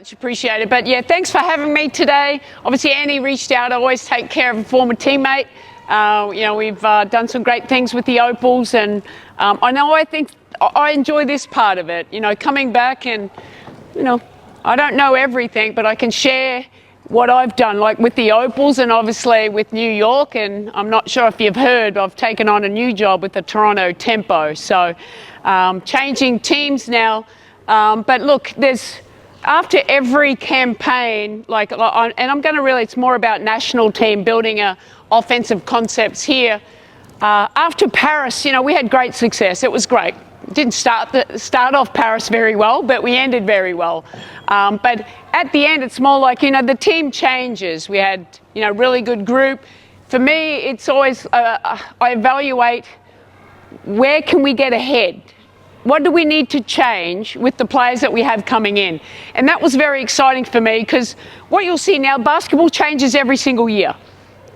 much appreciated. But yeah, thanks for having me today. Obviously, Annie reached out. I always take care of a former teammate. We've done some great things with the Opals, and I think I enjoy this part of it. Coming back and, I don't know everything, but I can share what I've done, like with the Opals and obviously with New York. And I'm not sure if you've heard, I've taken on a new job with the Toronto Tempo. So changing teams now. But look, after every campaign, it's more about national team building offensive concepts here. After Paris, we had great success. It was great. Didn't start off Paris very well, but we ended very well. But at the end, it's more like, the team changes. We had, really good group. For me, it's always, I evaluate where can we get ahead? What do we need to change with the players that we have coming in? And that was very exciting for me, because what you'll see now, basketball changes every single year.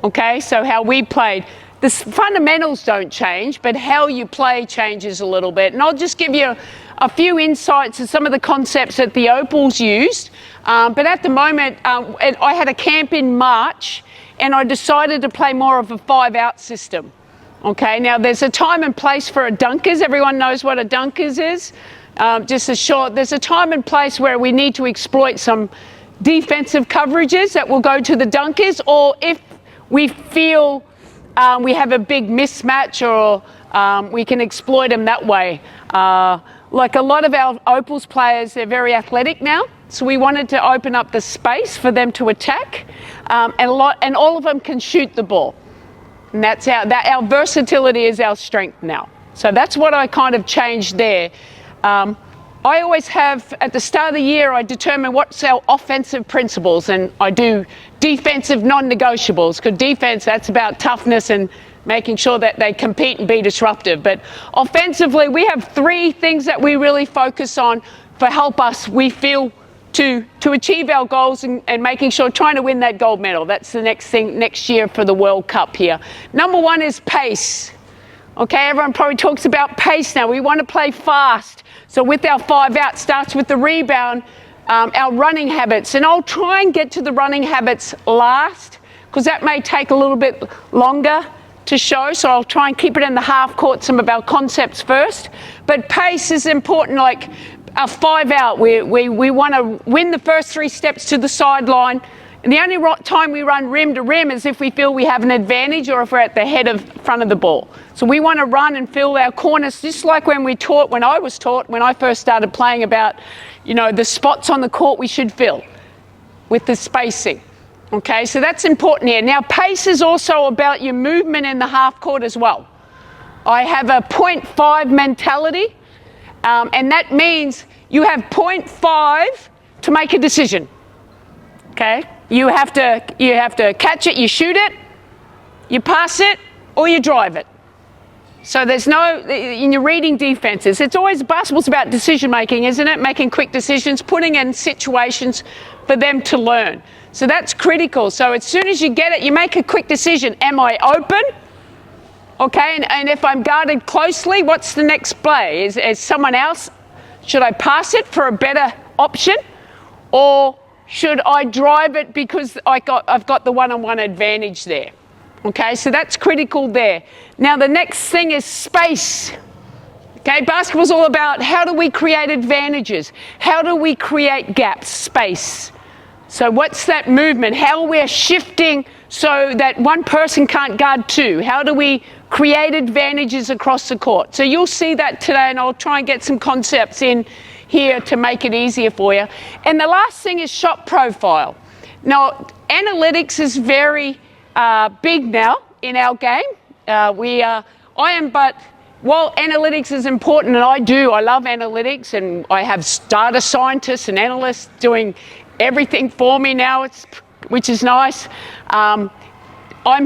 Okay, so how we played. The fundamentals don't change, but how you play changes a little bit. And I'll just give you a few insights of some of the concepts that the Opals used. But at the moment, I had a camp in March, and I decided to play more of a 5-out system. Okay, now there's a time and place for a dunkers. Everyone knows what a dunkers is. There's a time and place where we need to exploit some defensive coverages that will go to the dunkers, or if we feel we have a big mismatch, or we can exploit them that way. Like a lot of our Opals players, they're very athletic now, so we wanted to open up the space for them to attack, and all of them can shoot the ball. And that's our versatility is our strength now. So that's what I kind of changed there. I always have, at the start of the year, I determine what's our offensive principles, and I do defensive non-negotiables, because defense, that's about toughness and making sure that they compete and be disruptive. But offensively, we have 3 things that we really focus on for help us, we feel, to achieve our goals and making sure, trying to win that gold medal. That's the next thing next year for the World Cup here. Number 1 is pace. Okay, everyone probably talks about pace now. We want to play fast. So with our 5-out, starts with the rebound, our running habits. And I'll try and get to the running habits last, because that may take a little bit longer to show. So I'll try and keep it in the half court, some of our concepts first. But pace is important, like a 5-out. We want to win the first 3 steps to the sideline. And the only time we run rim to rim is if we feel we have an advantage, or if we're at the front of the ball. So we want to run and fill our corners, just like when I was taught when I first started playing, about, the spots on the court we should fill with the spacing. Okay, so that's important here. Now, pace is also about your movement in the half court as well. I have a 0.5 mentality, and that means you have 0.5 to make a decision. Okay, you have to catch it, you shoot it, you pass it, or you drive it. So there's in your reading defenses, it's always, basketball's about decision making, isn't it? Making quick decisions, putting in situations for them to learn. So that's critical. So as soon as you get it, you make a quick decision. Am I open? Okay, and if I'm guarded closely, what's the next play? Is someone else, should I pass it for a better option? Or should I drive it because I've got the one-on-one advantage there? Okay, so that's critical there. Now the next thing is space. Okay, basketball's all about how do we create advantages? How do we create gaps, space? So what's that movement? How we're shifting so that one person can't guard 2? How do we create advantages across the court? So you'll see that today, and I'll try and get some concepts in here to make it easier for you. And the last thing is shot profile. Now, analytics is very big now in our game. While analytics is important, and I love analytics, and I have data scientists and analysts doing everything for me now, which is nice. I'm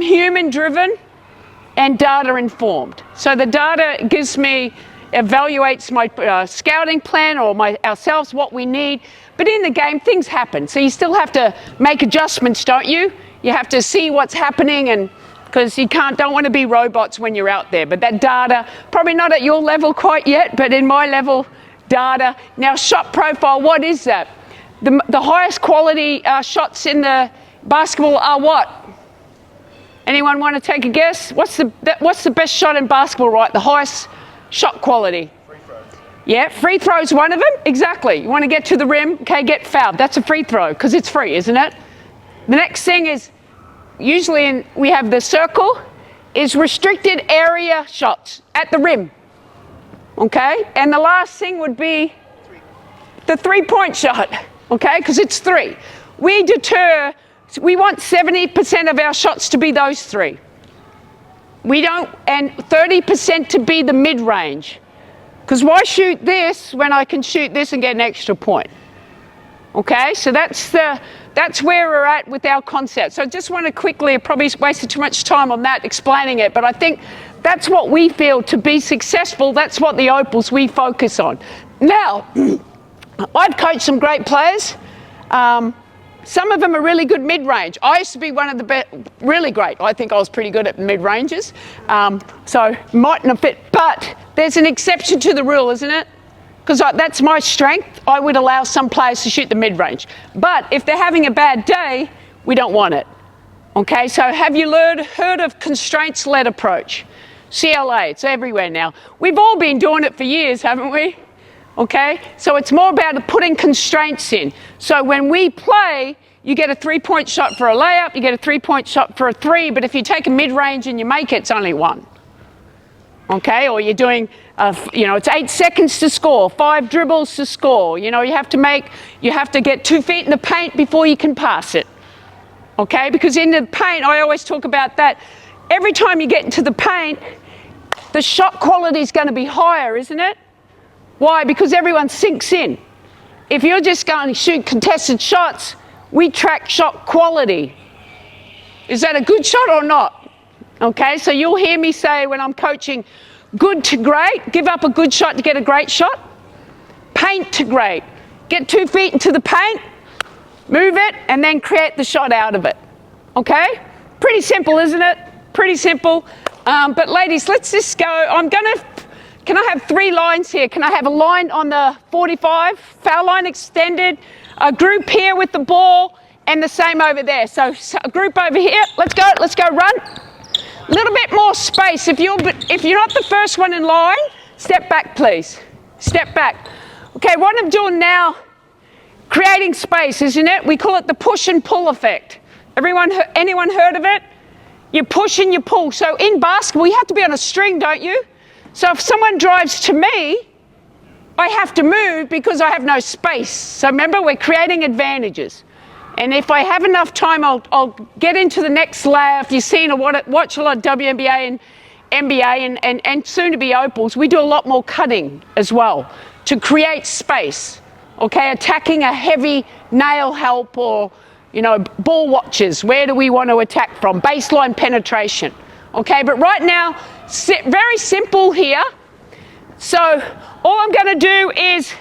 human driven and data informed. So the data evaluates my scouting plan, or ourselves, what we need. But in the game, things happen. So you still have to make adjustments, don't you? You have to see what's happening, and because you don't want to be robots when you're out there. But that data, probably not at your level quite yet, but in my level, data. Now, shot profile, what is that? the highest quality shots in the basketball are what? Anyone want to take a guess? What's the best shot in basketball, right? The highest shot quality? Free throw. Yeah, free throw's one of them. Exactly. You want to get to the rim, okay, get fouled. That's a free throw because it's free, isn't it? The next thing is, usually we have the circle, is restricted area shots at the rim. Okay? And the last thing would be the three-point shot, okay? Because it's three. We want 70% of our shots to be those three. And 30% to be the mid-range. Because why shoot this when I can shoot this and get an extra point? Okay, so that's where we're at with our concept. So I just want to quickly, I probably wasted too much time on that explaining it, but I think that's what we feel to be successful. That's what the Opals we focus on. Now, I've coached some great players. Some of them are really good mid-range. I used to be one of the best, really great. I think I was pretty good at mid-ranges. So mightn't have fit, but there's an exception to the rule, isn't it? Because that's my strength. I would allow some players to shoot the mid-range. But if they're having a bad day, we don't want it. Okay, so have you heard of constraints-led approach? CLA, it's everywhere now. We've all been doing it for years, haven't we? Okay, so it's more about putting constraints in. So when we play, you get a three-point shot for a layup, you get a three-point shot for a three, but if you take a mid-range and you make it, it's only one. Okay, or you're doing, it's 8 seconds to score, 5 dribbles to score. You have to get 2 feet in the paint before you can pass it. Okay, because in the paint, I always talk about that. Every time you get into the paint, the shot quality is going to be higher, isn't it? Why? Because everyone sinks in. If you're just going to shoot contested shots, we track shot quality. Is that a good shot or not? Okay, so you'll hear me say when I'm coaching, good to great, give up a good shot to get a great shot. Paint to great, get 2 feet into the paint, move it, and then create the shot out of it. Okay? Pretty simple, isn't it? Pretty simple. But ladies, let's just go. Can I have 3 lines here? Can I have a line on the 45, foul line extended, a group here with the ball, and the same over there. So a group over here, let's go, run. A little bit more space. If you're not the first one in line, step back, please. Step back. Okay, what I'm doing now, creating space, isn't it? We call it the push and pull effect. Anyone heard of it? You push and you pull. So in basketball, you have to be on a string, don't you? So if someone drives to me, I have to move because I have no space. So remember, we're creating advantages. And if I have enough time, I'll get into the next layer. If you've seen or watch a lot of WNBA and NBA and soon to be Opals, we do a lot more cutting as well to create space. Okay, attacking a heavy nail help or, ball watches. Where do we want to attack from? Baseline penetration. Okay, but right now, very simple here. So all I'm going to do is,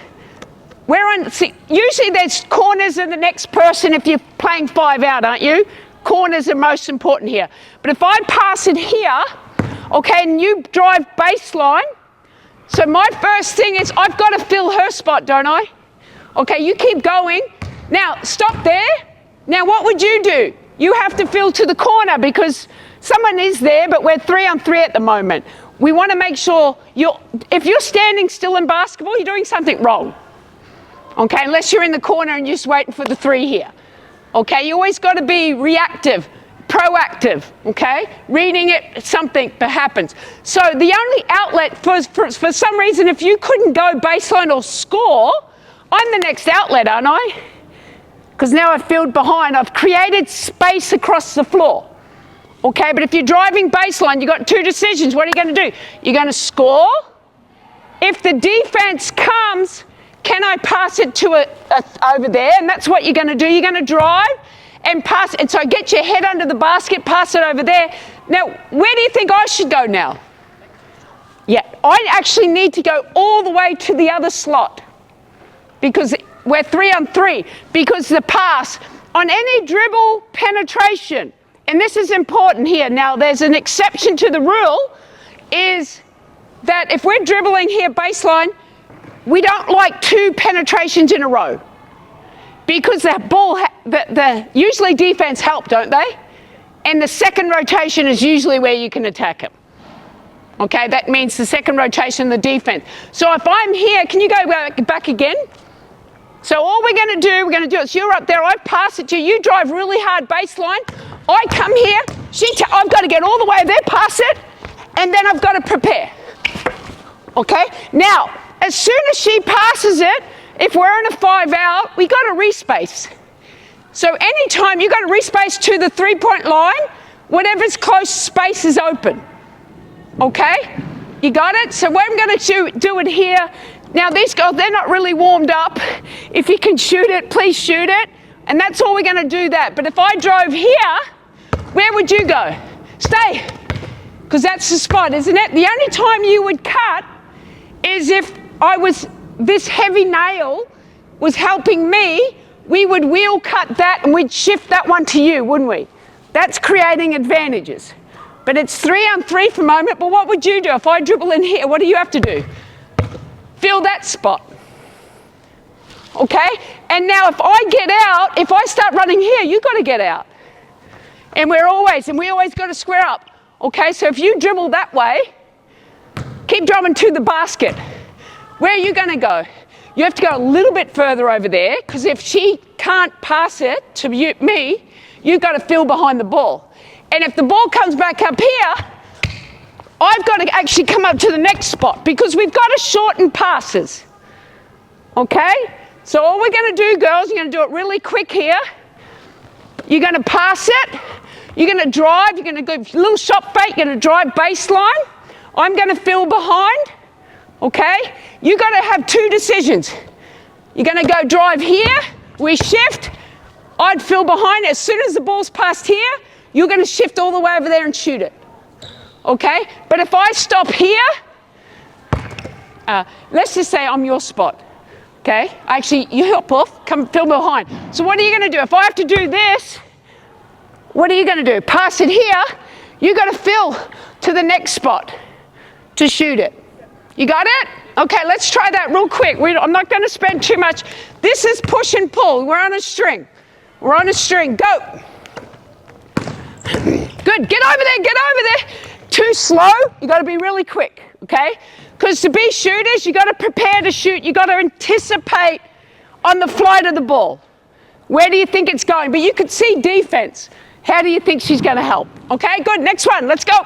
usually there's corners in the next person if you're playing 5 out, aren't you? Corners are most important here. But if I pass it here, okay, and you drive baseline, so my first thing is I've got to fill her spot, don't I? Okay, you keep going. Now, stop there. Now, what would you do? You have to fill to the corner because someone is there, but we're 3-on-3 at the moment. We want to make sure if you're standing still in basketball, you're doing something wrong. Okay, unless you're in the corner and you're just waiting for the 3 here. Okay, you always got to be reactive, proactive, okay? Reading it, something that happens. So the only outlet, for some reason, if you couldn't go baseline or score, I'm the next outlet, aren't I? Because now I've filled behind. I've created space across the floor. Okay, but if you're driving baseline, you've got 2 decisions. What are you going to do? You're going to score. If the defense comes, can I pass it to over there? And that's what you're going to do. You're going to drive and pass it. And so get your head under the basket, pass it over there. Now, where do you think I should go now? Yeah, I actually need to go all the way to the other slot because we're 3-on-3. Because the pass, on any dribble penetration, and this is important here. Now, there's an exception to the rule, is that if we're dribbling here baseline, we don't like 2 penetrations in a row. because the ball, usually defense help, don't they? And the second rotation is usually where you can attack them. Okay, that means the second rotation, the defense. So if I'm here, can you go back again? So all we're going to do is you're up there, I pass it to you, you drive really hard baseline, I come here, I've got to get all the way there, pass it, and then I've got to prepare. Okay, now, as soon as she passes it, if we're in a 5-out, we got to respace. So anytime you got to respace to the 3-point line, whatever's close space is open. Okay? You got it? So I'm going to do it here. Now these girls, they're not really warmed up. If you can shoot it, please shoot it. And that's all we're going to do that. But if I drove here, where would you go? Stay. Because that's the spot, isn't it? The only time you would cut is if this heavy nail was helping me, we would wheel cut that and we'd shift that one to you, wouldn't we? That's creating advantages. But it's 3-on-3 for a moment, but what would you do? If I dribble in here, what do you have to do? Fill that spot. Okay? And now if I get out, if I start running here, you've got to get out. And we always got to square up. Okay, so if you dribble that way, keep dribbling to the basket. Where are you going to go? You have to go a little bit further over there, because if she can't pass it to me, you've got to fill behind the ball. And if the ball comes back up here, I've got to actually come up to the next spot, because we've got to shorten passes. Okay? So all we're going to do, girls, you're going to do it really quick here. You're going to pass it. You're going to drive. You're going to go a little shot fake. You're going to drive baseline. I'm going to fill behind. Okay? You've got to have two decisions. You're going to go drive here. We shift. I'd fill behind. As soon as the ball's passed here, you're going to shift all the way over there and shoot it. Okay? But if I stop here, let's just say I'm your spot. Okay? Actually, you hop off, come fill behind. So what are you going to do? If I have to do this, what are you going to do? Pass it here. You've got to fill to the next spot to shoot it. You got it? Okay, let's try that real quick. I'm not going to spend too much. This is push and pull. We're on a string. We're on a string. Go. Good. Get over there. Get over there. Too slow. You got to be really quick. Okay? Because to be shooters, you got to prepare to shoot. You got to anticipate on the flight of the ball. Where do you think it's going? But you could see defense. How do you think she's going to help? Okay, good. Next one. Let's go.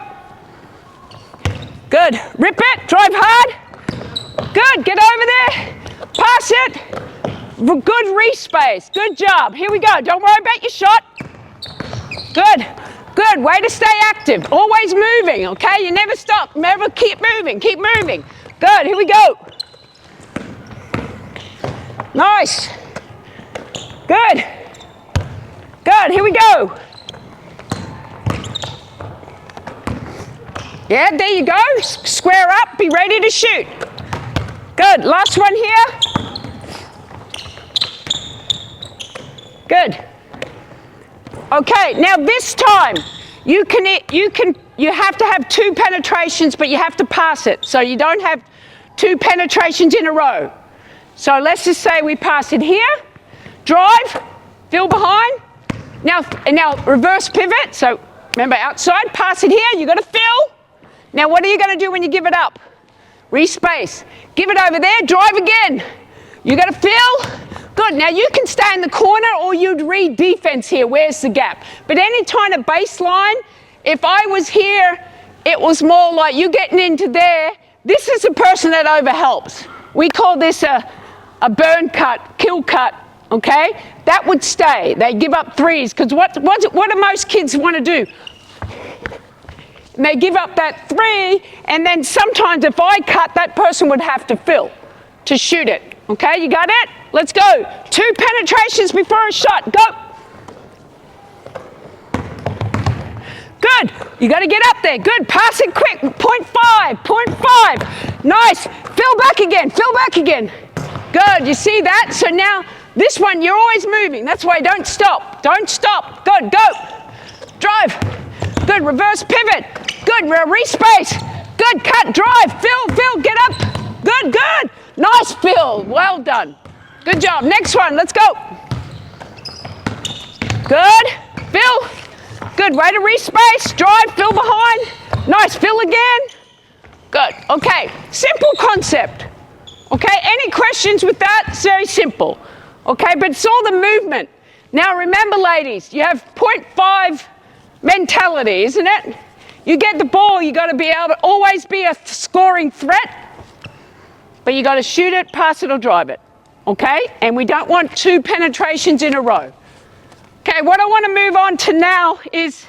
Good. Rip it. Drive hard. Good. Get over there. Pass it. Good re-space. Good job. Here we go. Don't worry about your shot. Good. Good. Way to stay active. Always moving, okay? You never stop. Never keep moving. Keep moving. Good. Here we go. Nice. Good. Good. Here we go. Yeah, there you go. Square up. Be ready to shoot. Good. Last one here. Good. Okay, now this time you have to have two penetrations, but you have to pass it. So you don't have two penetrations in a row. So let's just say we pass it here, drive, fill behind. Now reverse pivot. So remember, outside, pass it here. You got to fill. Now what are you going to do when you give it up? Respace. Give it over there. Drive again. You got to fill. Good. Now you can stay in the corner, or you'd read defense here. Where's the gap? But any time at baseline, if I was here, it was more like you getting into there. This is a person that overhelps. We call this a burn cut, kill cut. Okay, that would stay. They give up threes, because what do most kids want to do? They give up that three, and then sometimes if I cut, that person would have to fill to shoot it. Okay, you got it? Let's go. 2 penetrations before a shot. Go. Good. You got to get up there. Good. Pass it quick. 0.5. 0.5. Nice. Fill back again. Fill back again. Good. You see that? So now this one, you're always moving. That's why don't stop. Don't stop. Good. Go. Drive. Good. Reverse pivot. Good. Respace. Good. Cut. Drive. Fill. Fill. Get up. Good. Good. Nice fill. Well done. Good job. Next one. Let's go. Good. Fill. Good. Way to respace. Drive. Fill behind. Nice. Fill again. Good. Okay. Simple concept. Okay. Any questions with that? It's very simple. Okay. But it's all the movement. Now remember, ladies, you have 0.5 mentality, isn't it? You get the ball, you got to be able to always be a scoring threat, but you got to shoot it, pass it, or drive it. Okay? And we don't want 2 penetrations in a row. Okay, what I want to move on to now is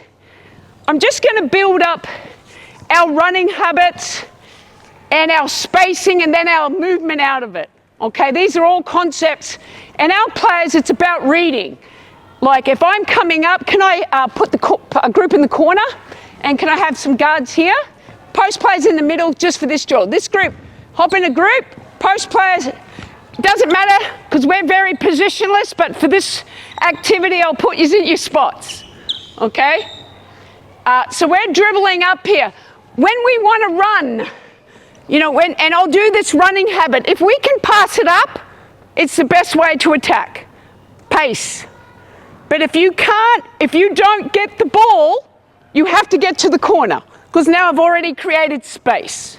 I'm just going to build up our running habits and our spacing and then our movement out of it. Okay, these are all concepts. And our players, it's about reading. Like if I'm coming up, can I put a group in the corner? And can I have some guards here? Post players in the middle just for this drill. This group, hop in a group. Post players, doesn't matter because we're very positionless, but for this activity, I'll put you in your spots. Okay? So we're dribbling up here. When we want to run, you know, and I'll do this running habit. If we can pass it up, it's the best way to attack. Pace. But if you can't, if you don't get the ball, you have to get to the corner because now I've already created space.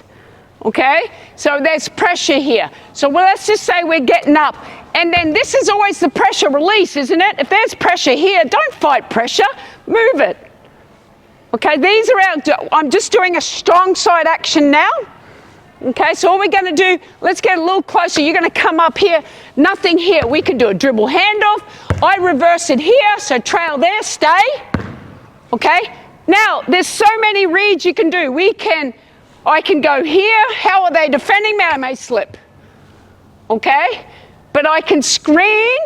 Okay? So there's pressure here. So let's just say we're getting up. And then this is always the pressure release, isn't it? If there's pressure here, don't fight pressure. Move it. Okay? These are I'm just doing a strong side action now. Okay, so all we're going to do, let's get a little closer. You're going to come up here, nothing here. We can do a dribble handoff. I reverse it here, so trail there, stay. Okay, now there's so many reads you can do. I can go here. How are they defending me? I may slip. Okay, but I can screen,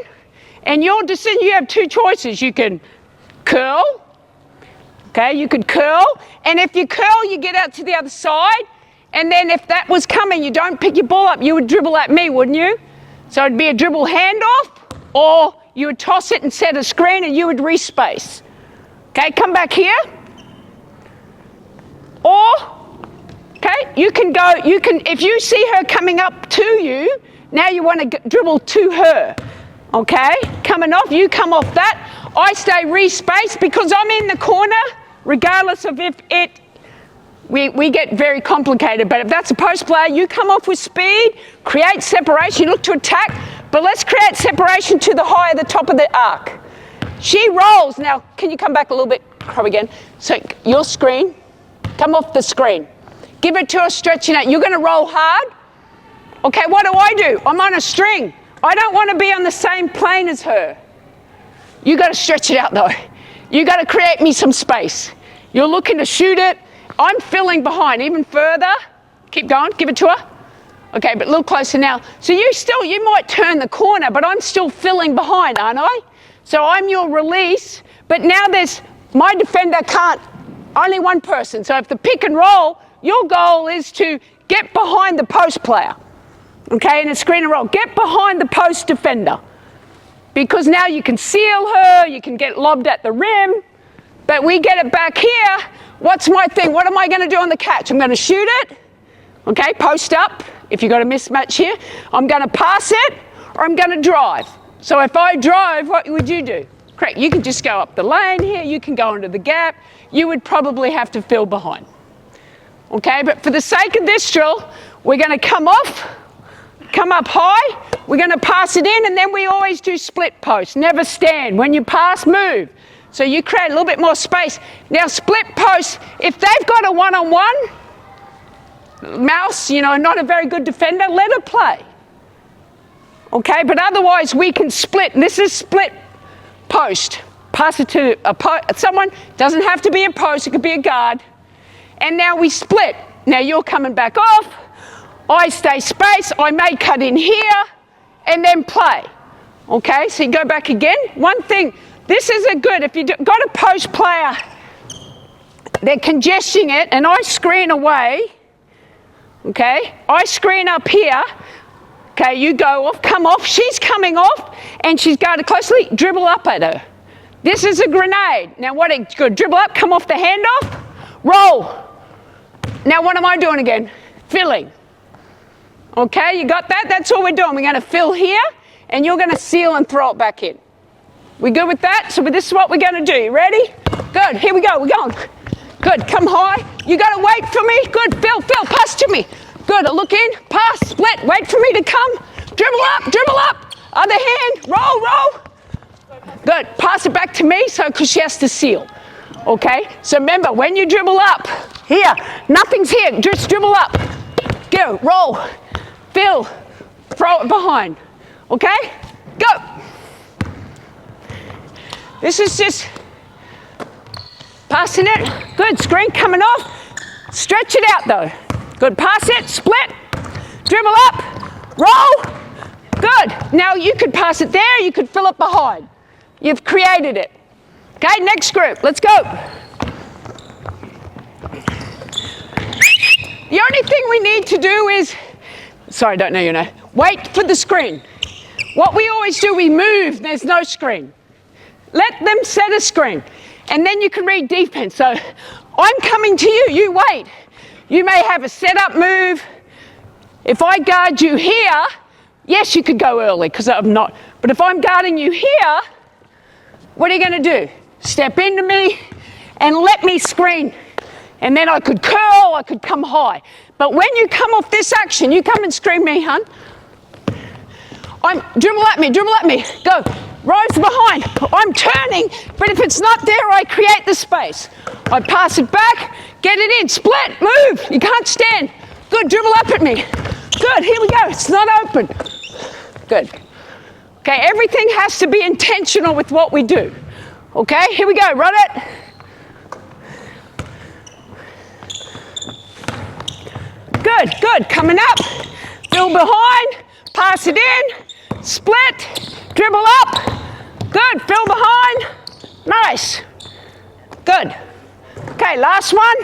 and your decision, you have 2 choices. You can curl. Okay, you could curl, and if you curl, you get out to the other side. And then if that was coming, you don't pick your ball up, you would dribble at me, wouldn't you? So it'd be a dribble handoff, or you would toss it and set a screen and you would respace. Okay, come back here. Or, okay, if you see her coming up to you, now you want to dribble to her. Okay, coming off, you come off that. I stay respaced because I'm in the corner, regardless of if it, we get very complicated, but if that's a post player, you come off with speed, create separation, you look to attack, but let's create separation to the top of the arc. She rolls. Now, can you come back a little bit, Crop again? So your screen, come off the screen. Give it to her, stretching out. You're going to roll hard. Okay, what do? I'm on a string. I don't want to be on the same plane as her. You got to stretch it out though. You got to create me some space. You're looking to shoot it. I'm filling behind even further. Keep going, give it to her. Okay, but a little closer now. So you might turn the corner, but I'm still filling behind, aren't I? So I'm your release, but now my defender can't, only one person. So if the pick and roll, your goal is to get behind the post player. Okay, in a screen and roll, get behind the post defender. Because now you can seal her, you can get lobbed at the rim, but we get it back here. What's my thing? What am I going to do on the catch? I'm going to shoot it. Okay, post up. If you've got a mismatch here, I'm going to pass it or I'm going to drive. So if I drive, what would you do? Correct. You can just go up the lane here. You can go into the gap. You would probably have to fill behind. Okay, but for the sake of this drill, we're going to come off, come up high. We're going to pass it in, and then we always do split post. Never stand. When you pass, move. So you create a little bit more space. Now split post, if they've got a one-on-one, mouse, not a very good defender, let her play. Okay, but otherwise we can split. This is split post. Pass it to someone, doesn't have to be a post, it could be a guard. And now we split. Now you're coming back off, I stay space, I may cut in here, and then play. Okay, so you go back again. One thing, this isn't good. If you've got a post player, they're congesting it, and I screen away. Okay, I screen up here. Okay, you go off, come off. She's coming off, and she's guarded closely. Dribble up at her. This is a grenade. Now what? Good. Dribble up, come off the handoff, roll. Now what am I doing again? Filling. Okay, you got that? That's all we're doing. We're going to fill here, and you're going to seal and throw it back in. We good with that? So this is what we're going to do. You ready? Good. Here we go. We're going. Good. Come high. You got to wait for me. Good. Phil, pass to me. Good. Look in. Pass. Split. Wait for me to come. Dribble up. Dribble up. Other hand. Roll, roll. Good. Pass it back to me because she has to seal. Okay? So remember, when you dribble up, here, nothing's here. Just dribble up. Go. Roll. Phil. Throw it behind. Okay? Go. This is just passing it. Good. Screen coming off. Stretch it out though. Good. Pass it. Split. Dribble up. Roll. Good. Now you could pass it there. You could fill it behind. You've created it. Okay. Next group. Let's go. The only thing we need to do is, sorry, I don't know your name. Wait for the screen. What we always do, we move. There's no screen. Let them set a screen, and then you can read defense. So I'm coming to you, you wait. You may have a setup move. If I guard you here, yes, you could go early because I'm not. But if I'm guarding you here, what are you going to do? Step into me and let me screen. And then I could curl, I could come high. But when you come off this action, you come and screen me, hun. Dribble at me, go. Rose behind, I'm turning, but if it's not there, I create the space. I pass it back, get it in, split, move, you can't stand. Good, dribble up at me. Good, here we go, it's not open. Good. Okay, everything has to be intentional with what we do. Okay, here we go, run it. Good, good, coming up, fill behind, pass it in, split, dribble up, good, fill behind, nice, good. Okay, last one.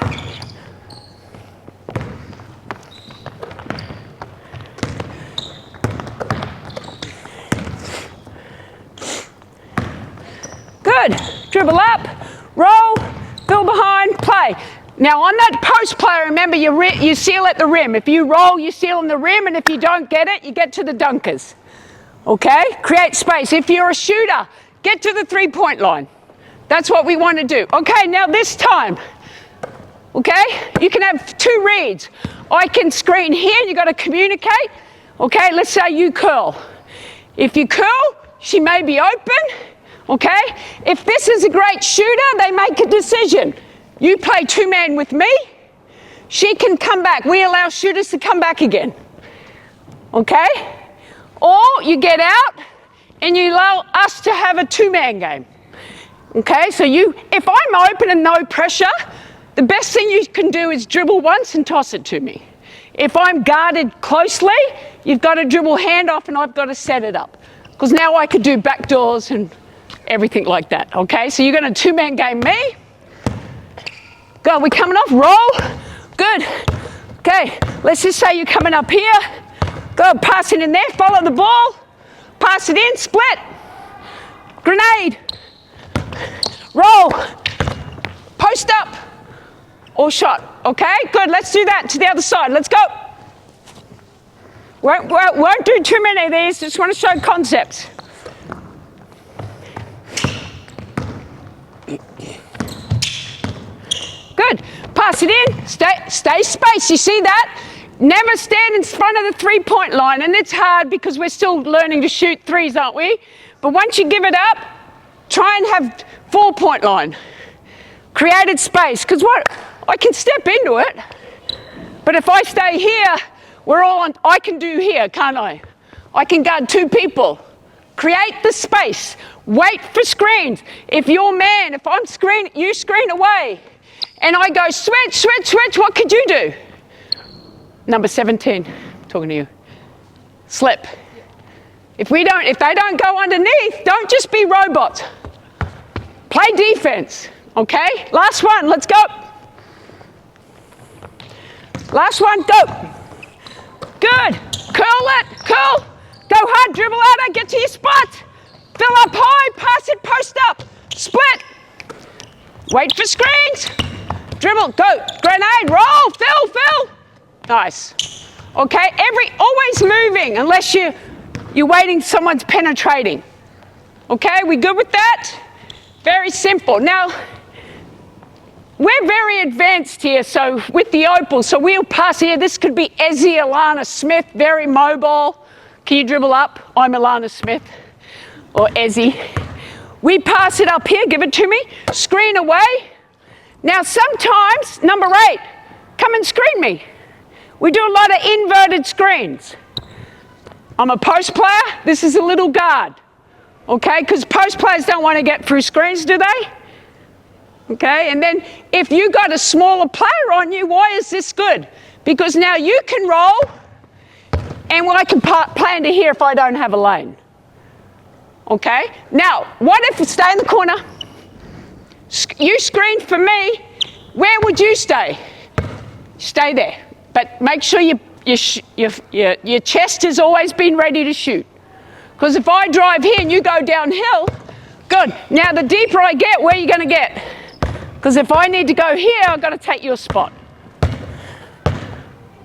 Good, dribble up, roll, fill behind, play. Now on that post play, remember you seal at the rim. If you roll, you seal on the rim, and if you don't get it, you get to the dunkers. Okay? Create space. If you're a shooter, get to the three-point line. That's what we want to do. Okay, now this time, okay, you can have two reads. I can screen here, you got to communicate. Okay, let's say you curl. If you curl, she may be open. Okay? If this is a great shooter, they make a decision. You play two-man with me, she can come back. We allow shooters to come back again. Okay? Or you get out and you allow us to have a two-man game. Okay? So if I'm open and no pressure, the best thing you can do is dribble once and toss it to me. If I'm guarded closely, you've got to dribble handoff and I've got to set it up. Because now I could do backdoors and everything like that. Okay? So you're going to two-man game me. Go, we coming off, roll, good. Okay, let's just say you're coming up here. Go, pass it in there, follow the ball. Pass it in, split. Grenade. Roll. Post up. Or shot, okay? Good, let's do that to the other side, let's go. Won't do too many of these, just want to show concepts. Good. Pass it in. Stay space. You see that? Never stand in front of the three-point line. And it's hard because we're still learning to shoot threes, aren't we? But once you give it up, try and have four-point line. Created space. Because I can step into it. But if I stay here, we're all on. I can do here, can't I? I can guard two people. Create the space. Wait for screens. If you're man, if I'm screen, you screen away. And I go, switch, what could you do? Number 17, talking to you. Slip. If they don't go underneath, don't just be robots. Play defense, okay? Last one, let's go. Last one, go. Good, curl it, curl. Go hard, dribble out, get to your spot. Fill up high, pass it, post up. Split. Wait for screens. Dribble, go, grenade, roll, fill. Nice. Okay, always moving unless you're waiting, someone's penetrating. Okay, we good with that? Very simple. Now, we're very advanced here, so with the Opals, so we'll pass here. This could be Ezzy Alana Smith, very mobile. Can you dribble up? I'm Alana Smith, or Ezzy. We pass it up here, give it to me, screen away. Now sometimes, number 8, come and screen me. We do a lot of inverted screens. I'm a post player, this is a little guard. Okay, because post players don't want to get through screens, do they? Okay, and then if you got a smaller player on you, why is this good? Because now you can roll, and I can play into here if I don't have a lane. Okay, now what if you stay in the corner? You screen for me, where would you stay? Stay there, but make sure your chest has always been ready to shoot. Because if I drive here and you go downhill, good. Now the deeper I get, where are you going to get? Because if I need to go here, I've got to take your spot.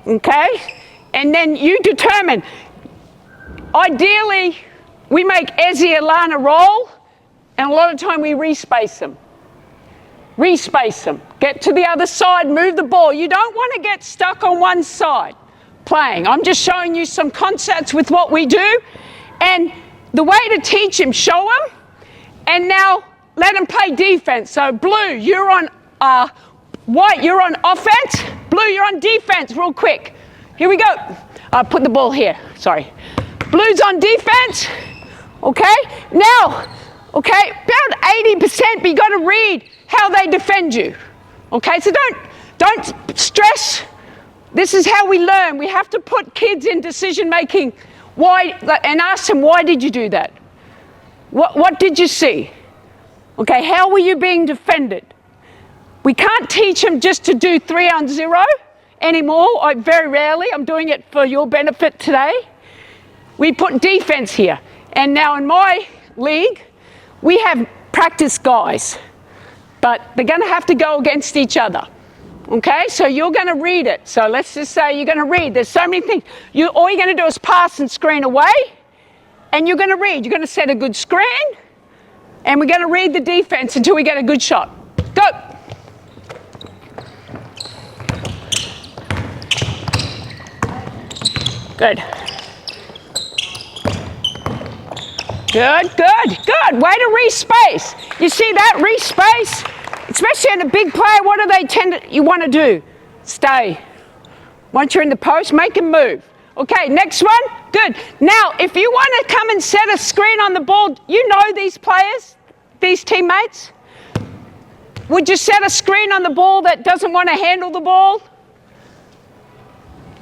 Okay? And then you determine. Ideally, we make Ezzy Alana roll, and a lot of time we respace them. Respace them. Get to the other side, move the ball. You don't want to get stuck on one side playing. I'm just showing you some concepts with what we do. And the way to teach him, show him, and now let him play defense. So blue, you're on, white, you're on offense. Blue, you're on defense, real quick. Here we go. Put the ball here, sorry. Blue's on defense, okay? Now, okay, about 80%, but you got to read how they defend you. Okay, so don't stress. This is how we learn. We have to put kids in decision making. Why, and ask them, why did you do that? What did you see? Okay, how were you being defended? We can't teach them just to do 3-on-0 anymore. Very rarely. I'm doing it for your benefit today. We put defense here. And now in my league, we have practice guys. But they're going to have to go against each other. Okay, so you're going to read it. So let's just say you're going to read. There's so many things. All you're going to do is pass and screen away, and you're going to read. You're going to set a good screen, and we're going to read the defense until we get a good shot. Go. Good. Good, good, good. Way to respace. You see that respace? Especially in a big player, what do they you want to do? Stay. Once you're in the post, make him move. Okay, next one. Good. Now, if you want to come and set a screen on the ball, you know these players, these teammates. Would you set a screen on the ball that doesn't want to handle the ball?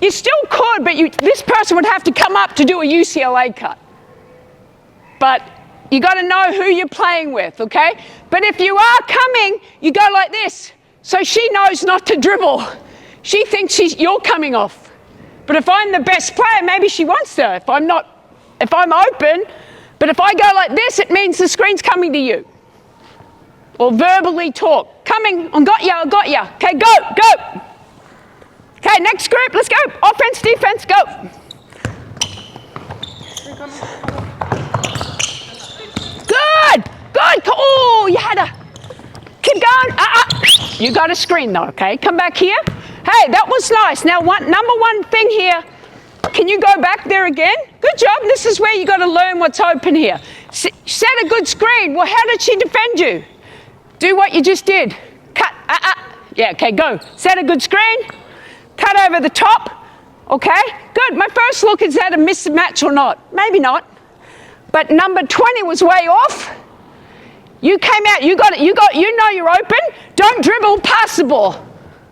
You still could, but this person would have to come up to do a UCLA cut. But you got to know who you're playing with, okay? But if you are coming, you go like this. So she knows not to dribble. She thinks you're coming off. But if I'm the best player, maybe she wants to. If I'm open, but if I go like this, it means the screen's coming to you. Or verbally talk. Coming, I got ya. Okay, go. Okay, next group, let's go. Offense, defense, go. Good. Oh, you had to keep going. You got a screen though, okay? Come back here. Hey, that was nice. Now, number one thing here, can you go back there again? Good job. This is where you got to learn what's open here. Set a good screen. Well, how did she defend you? Do what you just did. Cut. Yeah, okay, go. Set a good screen. Cut over the top. Okay, good. My first look, is that a mismatch or not? Maybe not. But number 20 was way off. You came out, you know you're open. Don't dribble, pass the ball.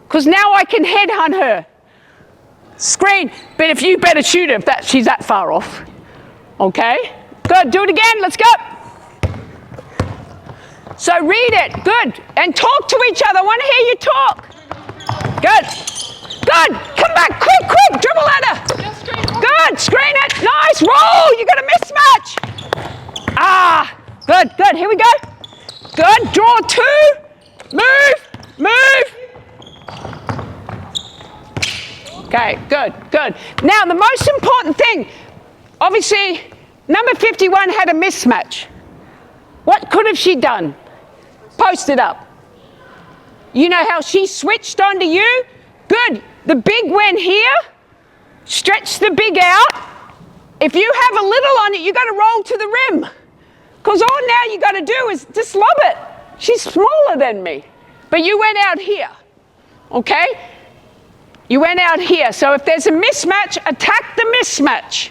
Because now I can headhunt her. Screen, but if you better shoot her if she's that far off. Okay, good, do it again, let's go. So read it, good. And talk to each other, I want to hear you talk. Good, come back, quick, dribble at her. Good, screen it, nice, roll, you got a mismatch. Good, here we go. Good, draw two, move. Okay, good. Now, the most important thing, obviously, number 51 had a mismatch. What could have she done? Post it up. You know how she switched onto you? Good. The big went here. Stretch the big out. If you have a little on it, you got to roll to the rim. Because all now you got to do is just lob it. She's smaller than me. But you went out here. Okay? You went out here. So if there's a mismatch, attack the mismatch.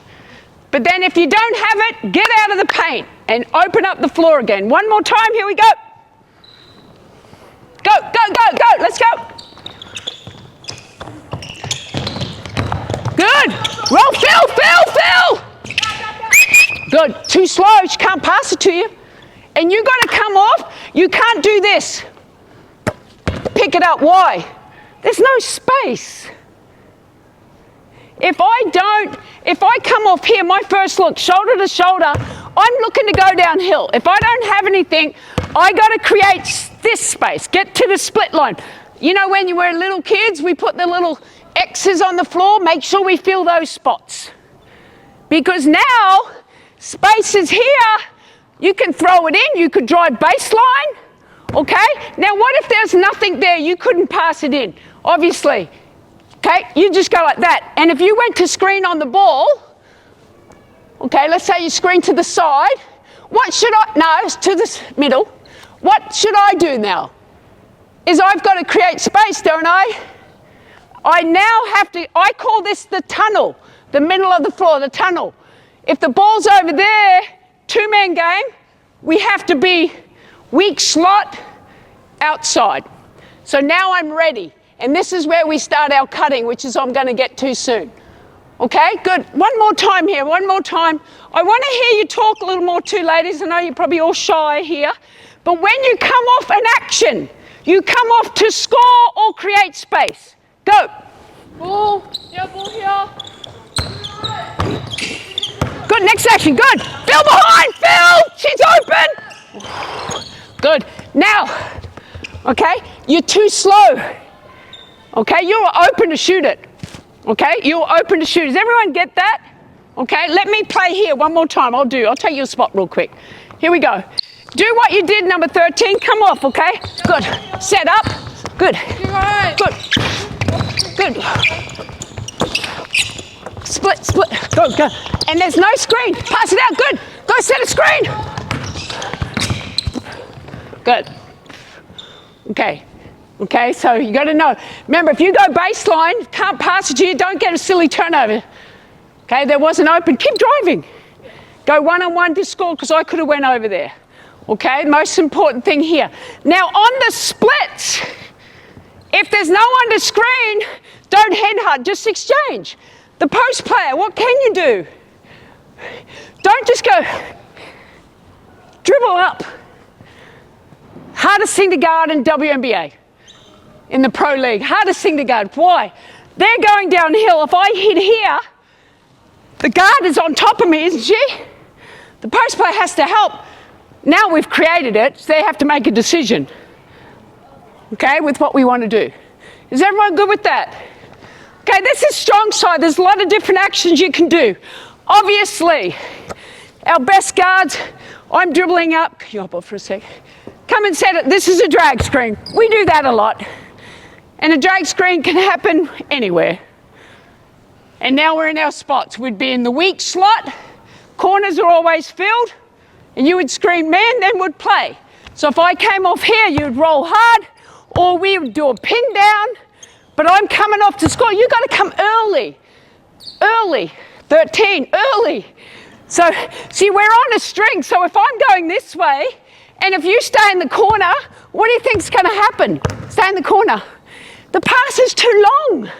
But then if you don't have it, get out of the paint and open up the floor again. One more time. Here we go. Go, go, go, go. Let's go. Good. Roll, Phil. Good. Too slow. She can't pass it to you. And you got to come off. You can't do this. Pick it up. Why? There's no space. If I come off here, my first look, shoulder to shoulder, I'm looking to go downhill. If I don't have anything, I got to create this space. Get to the split line. You know when you were little kids, we put the little X's on the floor. Make sure we fill those spots. Because now, space is here. You can throw it in. You could drive baseline. Okay? Now, what if there's nothing there? You couldn't pass it in. Obviously. Okay? You just go like that. And if you went to screen on the ball, okay, let's say you screen to the side. What should I, no, it's to the middle. What should I do now? Is I've got to create space, don't I? I now have to, I call this the tunnel, the middle of the floor, the tunnel. If the ball's over there, two-man game, we have to be weak slot outside. So now I'm ready. And this is where we start our cutting, which is I'm going to get to soon. Okay, good. One more time here, one more time. I want to hear you talk a little more too, ladies. I know you're probably all shy here. But when you come off an action, you come off to score or create space. Go. Ball. Yeah, ball here. Good, next action, good. Phil behind, Phil! She's open! Good. Now, okay, you're too slow. Okay, you're open to shoot it. Okay, you're open to shoot. Does everyone get that? Okay, let me play here one more time. I'll take your spot real quick. Here we go. Do what you did, number 13. Come off, okay? Good. Set up. Good. Good. Good. Split, split. Go, go. And there's no screen. Pass it out. Good. Go set a screen. Good. Okay. Okay, so you got to know. Remember, if you go baseline, can't pass it to you, don't get a silly turnover. Okay, there wasn't open. Keep driving. Go one-on-one to score because I could have went over there. Okay, most important thing here. Now on the splits, if there's no one to screen, don't headhunt, just exchange. The post player, what can you do? Don't just go dribble up. Hardest thing to guard in WNBA. In the pro league, hardest thing to guard. Why? They're going downhill. If I hit here, the guard is on top of me, isn't she? The post player has to help. Now we've created it, so they have to make a decision. Okay, with what we want to do. Is everyone good with that? Okay, this is strong side. There's a lot of different actions you can do. Obviously, our best guards, I'm dribbling up. Can you hop off for a sec? Come and set it. This is a drag screen. We do that a lot. And a drag screen can happen anywhere. And now we're in our spots. We'd be in the weak slot. Corners are always filled. And you would screen man, then would play. So if I came off here, you'd roll hard, or we would do a pin down. But I'm coming off to score. You got to come early. Early. 13, early. So, see, we're on a string. So if I'm going this way, and if you stay in the corner, what do you think's going to happen? Stay in the corner. The pass is too long.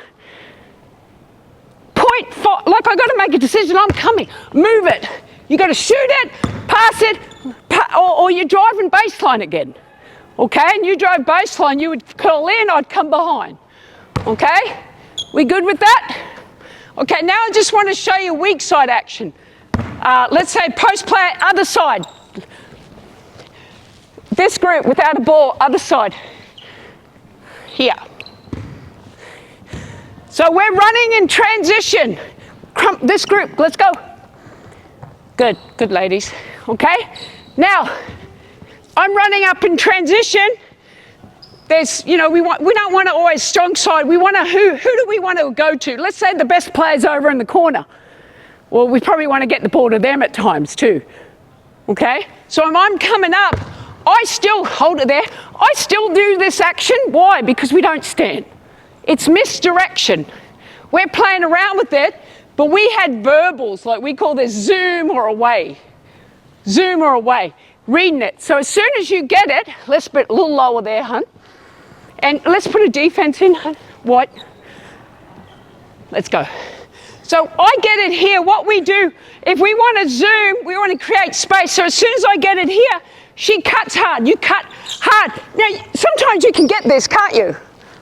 Point for, like I got to make a decision. I'm coming. Move it. You got to shoot it, pass it, or you're driving baseline again. Okay, and you drove baseline, you would curl in, I'd come behind. Okay, we good with that? Okay, now I just want to show you weak side action. Let's say post player, other side. This group without a ball, other side. Here. So we're running in transition. This group, let's go. Good, good ladies. Okay, now I'm running up in transition. There's, we don't want to always strong side. We want to, who do we want to go to? Let's say the best player's over in the corner. Well, we probably want to get the ball to them at times too. Okay? So if I'm coming up, I still hold it there. I still do this action. Why? Because we don't stand. It's misdirection. We're playing around with it, but we had verbals, like we call this zoom or away. Zoom or away. Reading it. So as soon as you get it, let's put a little lower there, hun. And let's put a defense in, hun. What? Let's go. So I get it here. What we do, if we want to zoom, we want to create space. So as soon as I get it here, she cuts hard. You cut hard. Now, sometimes you can get this, can't you?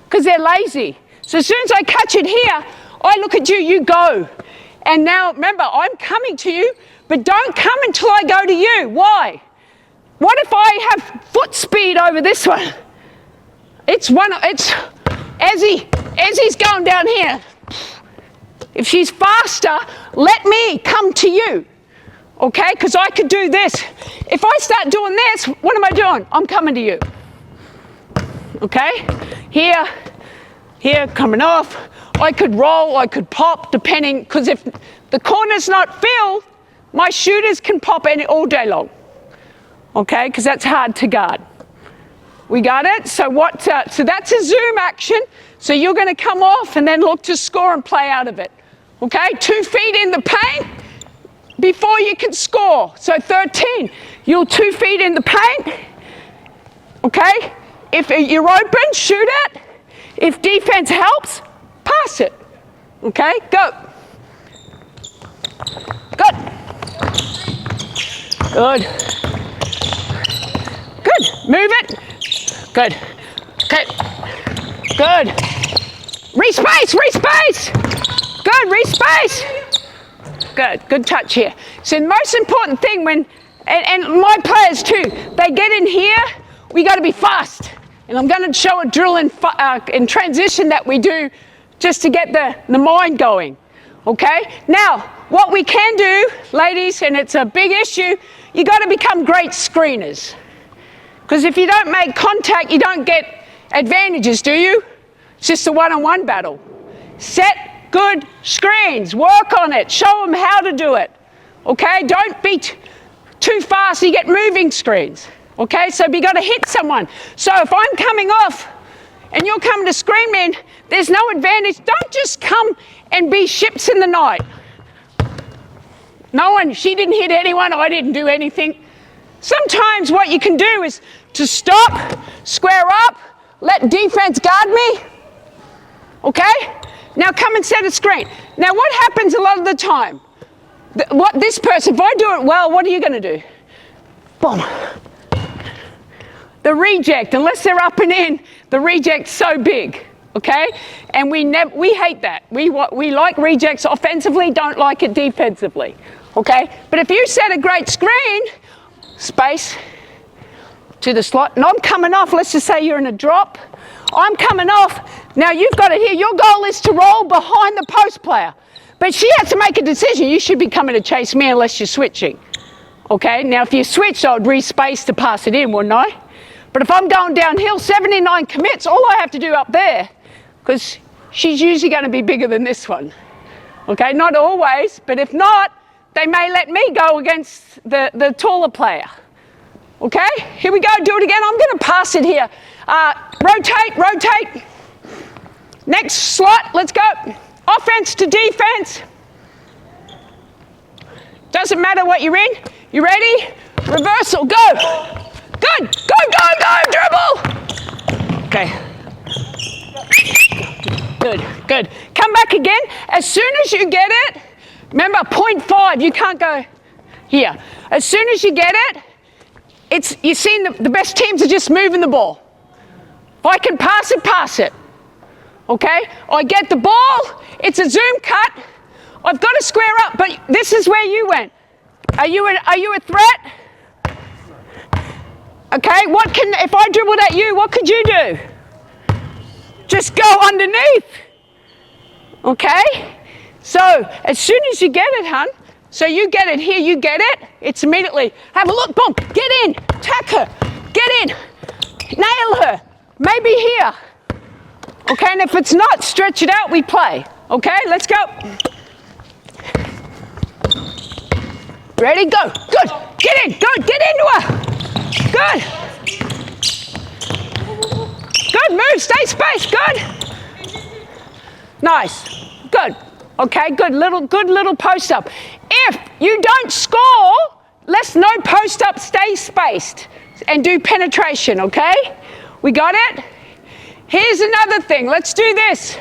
Because they're lazy. So as soon as I catch it here, I look at you, you go. And now, remember, I'm coming to you, but don't come until I go to you. Why? What if I have foot speed over this one? It's Ezzy's going down here. If she's faster, let me come to you, okay? Because I could do this. If I start doing this, what am I doing? I'm coming to you, okay? Here, coming off. I could roll, I could pop, depending, because if the corner's not filled, my shooters can pop all day long, okay? Because that's hard to guard. We got it? So so that's a zoom action. So you're going to come off and then look to score and play out of it. Okay, 2 feet in the paint before you can score. So 13, you're 2 feet in the paint. Okay, if you're open, shoot it. If defense helps, pass it. Okay, go. Good. Good. Good. Move it. Good. Okay. Good. Respace. Good, respace. Good touch here. So the most important thing and my players too, they get in here, we got to be fast. And I'm going to show a drill in transition that we do just to get the mind going. Okay? Now, what we can do, ladies, and it's a big issue, you got to become great screeners. Because if you don't make contact, you don't get advantages, do you? It's just a one-on-one battle. Set good screens. Work on it. Show them how to do it. Okay? Don't be too fast. You get moving screens. Okay? So you got to hit someone. So if I'm coming off and you're coming to screen me, there's no advantage. Don't just come and be ships in the night. She didn't hit anyone. I didn't do anything. Sometimes what you can do is to stop, square up, let defense guard me. Okay? Now come and set a screen. Now what happens a lot of the time? This person, if I do it well, what are you going to do? Boom. The reject, unless they're up and in, the reject's so big. Okay? And we hate that. We like rejects offensively, don't like it defensively. Okay? But if you set a great screen, space to the slot, and I'm coming off, let's just say you're in a drop, I'm coming off. Now you've got it here. Your goal is to roll behind the post player. But she has to make a decision. You should be coming to chase me unless you're switching. Okay? Now if you switch, I'd re-space to pass it in, wouldn't I? But if I'm going downhill, 79 commits, all I have to do up there, because she's usually going to be bigger than this one. Okay? Not always, but if not, they may let me go against the taller player. Okay? Here we go. Do it again. I'm going to pass it here. Rotate. Next slot. Let's go. Offense to defense. Doesn't matter what you're in. You ready? Reversal. Go. Good. Go. Dribble. Okay. Good. Come back again. As soon as you get it, remember 0.5. You can't go here. As soon as you get it, you've seen the best teams are just moving the ball. If I can pass it. Okay? I get the ball. It's a zoom cut. I've got to square up, but this is where you went. Are you a threat? Okay? If I dribbled at you, what could you do? Just go underneath. Okay? So, as soon as you get it, hun, so you get it here, you get it, it's immediately, have a look, boom, get in, attack her, get in. Nail her. Maybe here. Okay, and if it's not, stretch it out, we play. Okay, let's go. Ready, go. Good. Get in. Good. Get into her. Good. Good move. Stay space. Good. Nice. Good. Okay, good little post up. If you don't score, let's no post up, stay spaced and do penetration, okay? We got it? Here's another thing. Let's do this.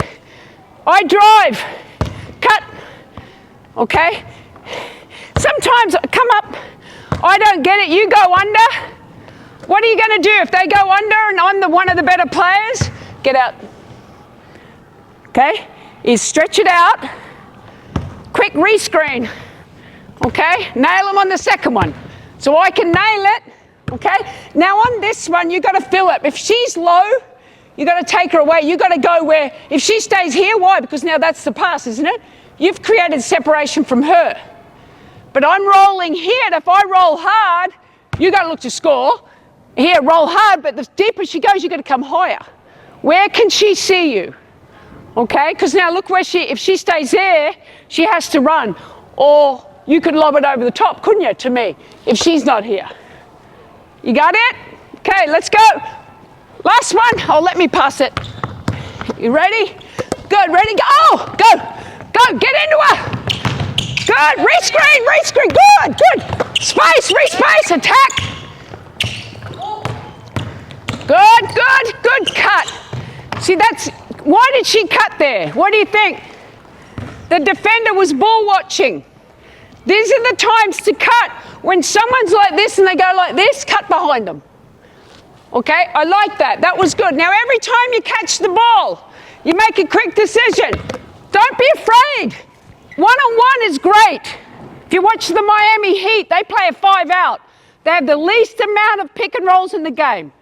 I drive. Cut. Okay? Sometimes come up. I don't get it. You go under. What are you going to do if they go under and I'm one of the better players? Get out. Okay? Is stretch it out. Quick rescreen. Okay? Nail them on the second one. So I can nail it. Okay? Now on this one, you've got to fill it. If she's low, you've got to take her away. You've got to go where, if she stays here, why? Because now that's the pass, isn't it? You've created separation from her. But I'm rolling here, and if I roll hard, you've got to look to score. Here, roll hard, but the deeper she goes, you've got to come higher. Where can she see you? Okay, because now look where if she stays there, she has to run. Or you could lob it over the top, couldn't you, to me, if she's not here. You got it? Okay, let's go. Last one. Oh, let me pass it. You ready? Good, ready, go. Oh, go. Go, get into her. Good, rescreen. Good. Space, respace, attack. Good cut. See, why did she cut there? What do you think? The defender was ball watching. These are the times to cut. When someone's like this and they go like this, cut behind them. Okay, I like that. That was good. Now, every time you catch the ball, you make a quick decision. Don't be afraid. One-on-one is great. If you watch the Miami Heat, they play a 5-out. They have the least amount of pick and rolls in the game.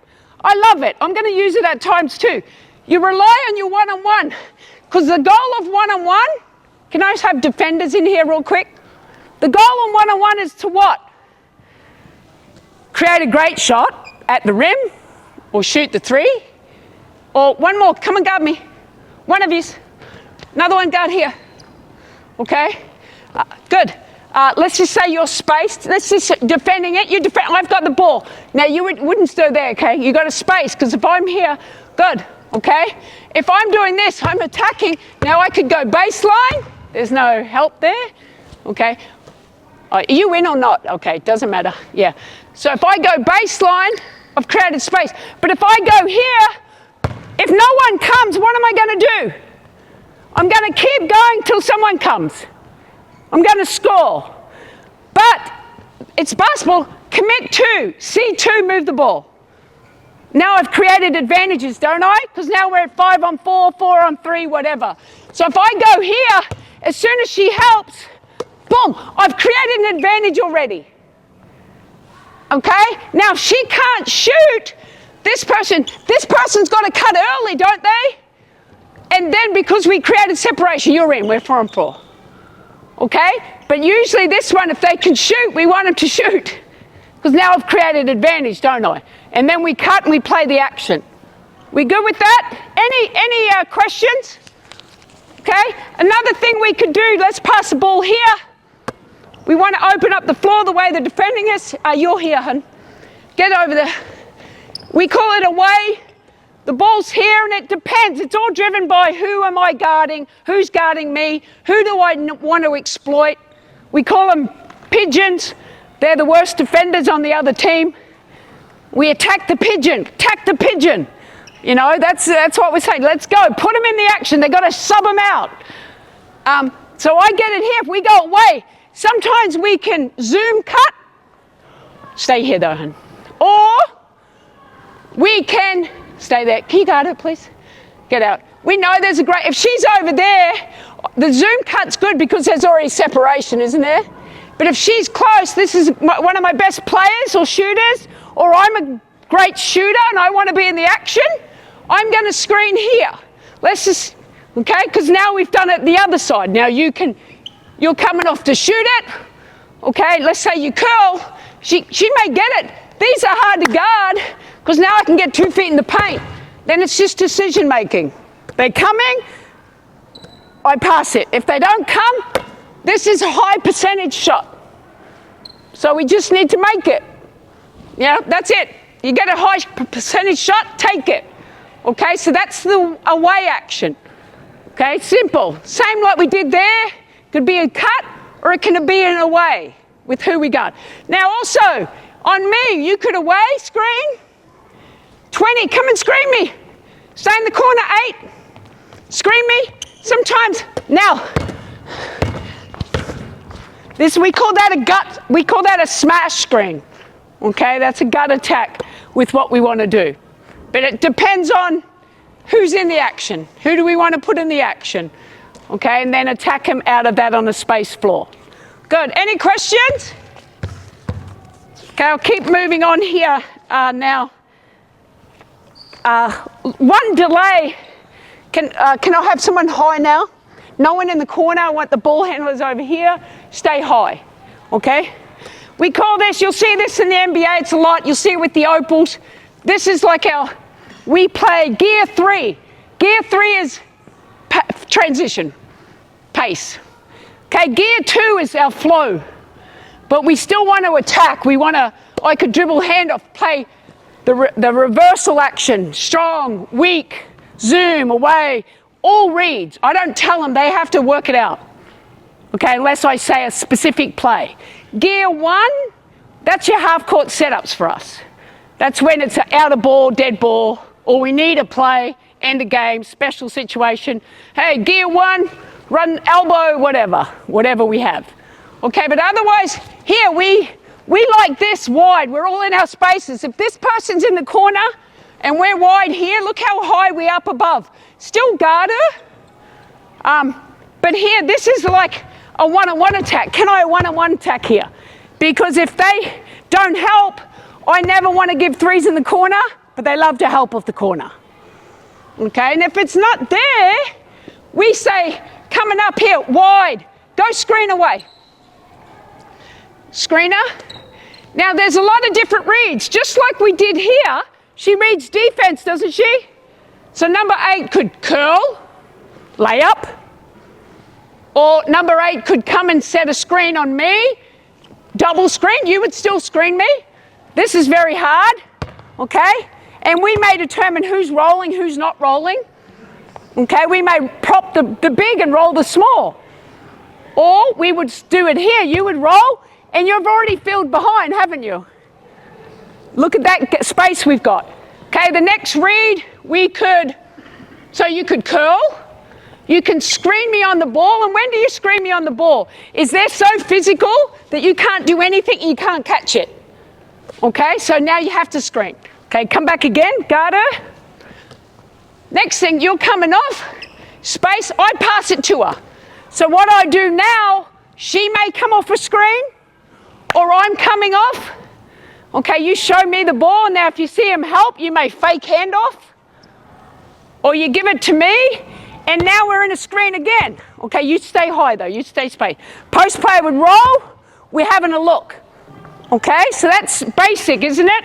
I love it. I'm going to use it at times too. You rely on your one-on-one because the goal of one-on-one, can I just have defenders in here real quick? The goal on one-on-one is to what? Create a great shot at the rim or shoot the three. Or one more, come and guard me. One of yous. Another one, guard here. Okay? Good. Let's just say you're spaced. Let's just defending it. You defend. I've got the ball. Now you wouldn't stay there, okay? You got a space because if I'm here, good, okay? If I'm doing this, I'm attacking. Now I could go baseline. There's no help there, okay? Are you in or not? Okay, doesn't matter. Yeah. So if I go baseline, I've created space. But if I go here, if no one comes, what am I going to do? I'm going to keep going till someone comes. I'm going to score. But it's basketball. Commit 2. C2, move the ball. Now I've created advantages, don't I? Because now we're at 5-on-4, 4-on-3, whatever. So if I go here, as soon as she helps, boom, I've created an advantage already. Okay? Now if she can't shoot, this person's got to cut early, don't they? And then because we created separation, you're in, we're 4-on-4. Okay? But usually this one, if they can shoot, we want them to shoot. Because now I've created advantage, don't I? And then we cut and we play the action. We good with that? Any questions? Okay? Another thing we could do, let's pass the ball here. We want to open up the floor the way they're defending us. You're here, hun. Get over there. We call it away. The ball's here and it depends. It's all driven by who am I guarding, who's guarding me, who do I want to exploit. We call them pigeons. They're the worst defenders on the other team. We attack the pigeon, You know, that's what we're saying. Let's go, put them in the action. They've got to sub them out. So I get it here. If we go away, sometimes we can zoom cut. Stay here though, hun. Or we can stay there. Can you guard it, please? Get out. We know there's a great, if she's over there, the zoom cut's good because there's already separation, isn't there? But if she's close, this is one of my best players or shooters, or I'm a great shooter and I want to be in the action, I'm going to screen here. Let's just, okay, because now we've done it the other side. Now you're coming off to shoot it. Okay, let's say you curl. She may get it. These are hard to guard. because now I can get 2 feet in the paint. Then it's just decision making. They're coming, I pass it. If they don't come, this is a high percentage shot. So we just need to make it. Yeah, that's it. You get a high percentage shot, take it. Okay, so that's the away action. Okay, simple. Same like we did there. Could be a cut or it can be an away with who we got. Now also, on me, you could away screen. 20, come and screen me. Stay in the corner, 8. Screen me. Sometimes, now, this, we call that a smash screen. Okay, that's a gut attack with what we want to do. But it depends on who's in the action. Who do we want to put in the action? Okay, and then attack him out of that on the space floor. Good, any questions? Okay, I'll keep moving on here now. One delay, can I have someone high now? No one in the corner, I want the ball handlers over here, stay high, okay? We call this, you'll see this in the NBA, it's a lot, you'll see it with the Opals. This is like we play gear 3. Gear 3 is transition, pace. Okay, gear 2 is our flow, but we still want to attack. We want to, like a dribble handoff, play the reversal action, strong, weak, zoom, away, all reads. I don't tell them, they have to work it out. Okay, unless I say a specific play. Gear 1, that's your half-court setups for us. That's when it's an out of ball, dead ball, or we need a play, end of game, special situation. Hey, gear 1, run elbow, whatever we have. Okay, but otherwise, here we like this wide. We're all in our spaces. If this person's in the corner and we're wide here, look how high we're up above. Still guard her. But here, this is like a one-on-one attack. Can I one-on-one attack here? Because if they don't help, I never want to give threes in the corner, but they love to help off the corner. Okay, and if it's not there, we say, coming up here, wide, go screen away. Screener. Now there's a lot of different reads, just like we did here. She reads defense, doesn't she? So number 8 could curl, layup, or number 8 could come and set a screen on me, double screen, you would still screen me. This is very hard, okay? And we may determine who's rolling, who's not rolling. Okay, we may prop the big and roll the small. Or we would do it here, you would roll, and you've already filled behind, haven't you? Look at that space we've got. Okay, the next read, so you could curl, you can screen me on the ball, and when do you screen me on the ball? Is there so physical that you can't do anything, you can't catch it? Okay, so now you have to screen. Okay, come back again, guard her. Next thing, you're coming off, space, I pass it to her. So what I do now, she may come off a screen, or I'm coming off. Okay, you show me the ball, now if you see him help, you may fake handoff, or you give it to me, and now we're in a screen again. Okay, you stay high though, you stay space. Post player would roll, we're having a look. Okay, so that's basic, isn't it?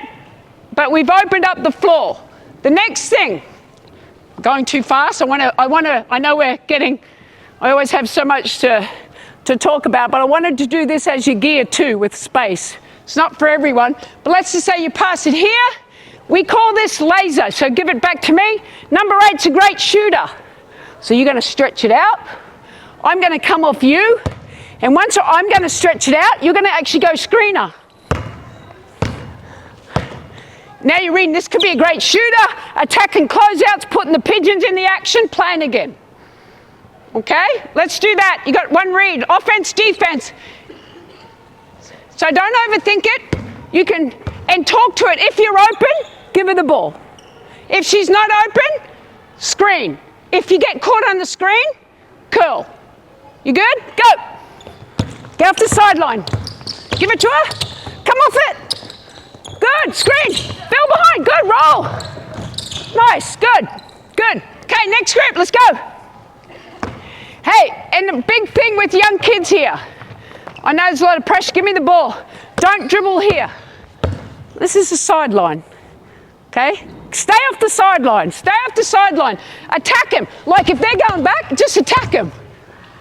But we've opened up the floor. The next thing, going too fast, I know we're getting, I always have so much to talk about, but I wanted to do this as your gear 2 with space. It's not for everyone, but let's just say you pass it here. We call this laser, so give it back to me. Number 8's a great shooter. So you're gonna stretch it out. I'm gonna come off you, and once I'm gonna stretch it out, you're gonna actually go screener. Now you're reading, this could be a great shooter, attacking closeouts, putting the pigeons in the action, playing again. Okay, let's do that. You got one read, offense, defense. So don't overthink it. You can, and talk to it. If you're open, give her the ball. If she's not open, screen. If you get caught on the screen, curl. You good? Go. Get off the sideline. Give it to her. Come off it. Good, screen, fill behind, good, roll. Nice, good. Okay, next grip, let's go. Hey, and the big thing with young kids here, I know there's a lot of pressure, give me the ball. Don't dribble here. This is the sideline. Okay? Stay off the sideline. Stay off the sideline. Attack him. Like if they're going back, just attack him.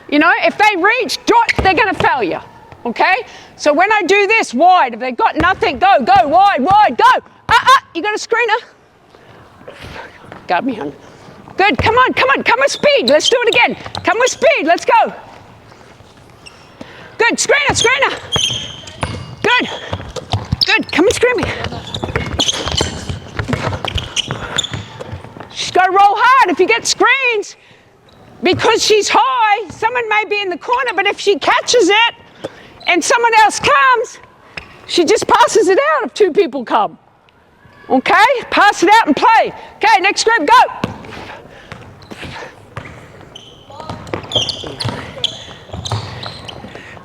You know, if they reach, they're going to fail you. Okay? So when I do this, wide, if they've got nothing, go, wide, go. You got a screener? Got me on. Good, come on, come with speed. Let's do it again. Come with speed, let's go. Good, screener. Good, come and screen me. She's got to roll hard. If you get screens, because she's high, someone may be in the corner, but if she catches it and someone else comes, she just passes it out if two people come. Okay, pass it out and play. Okay, next group, go.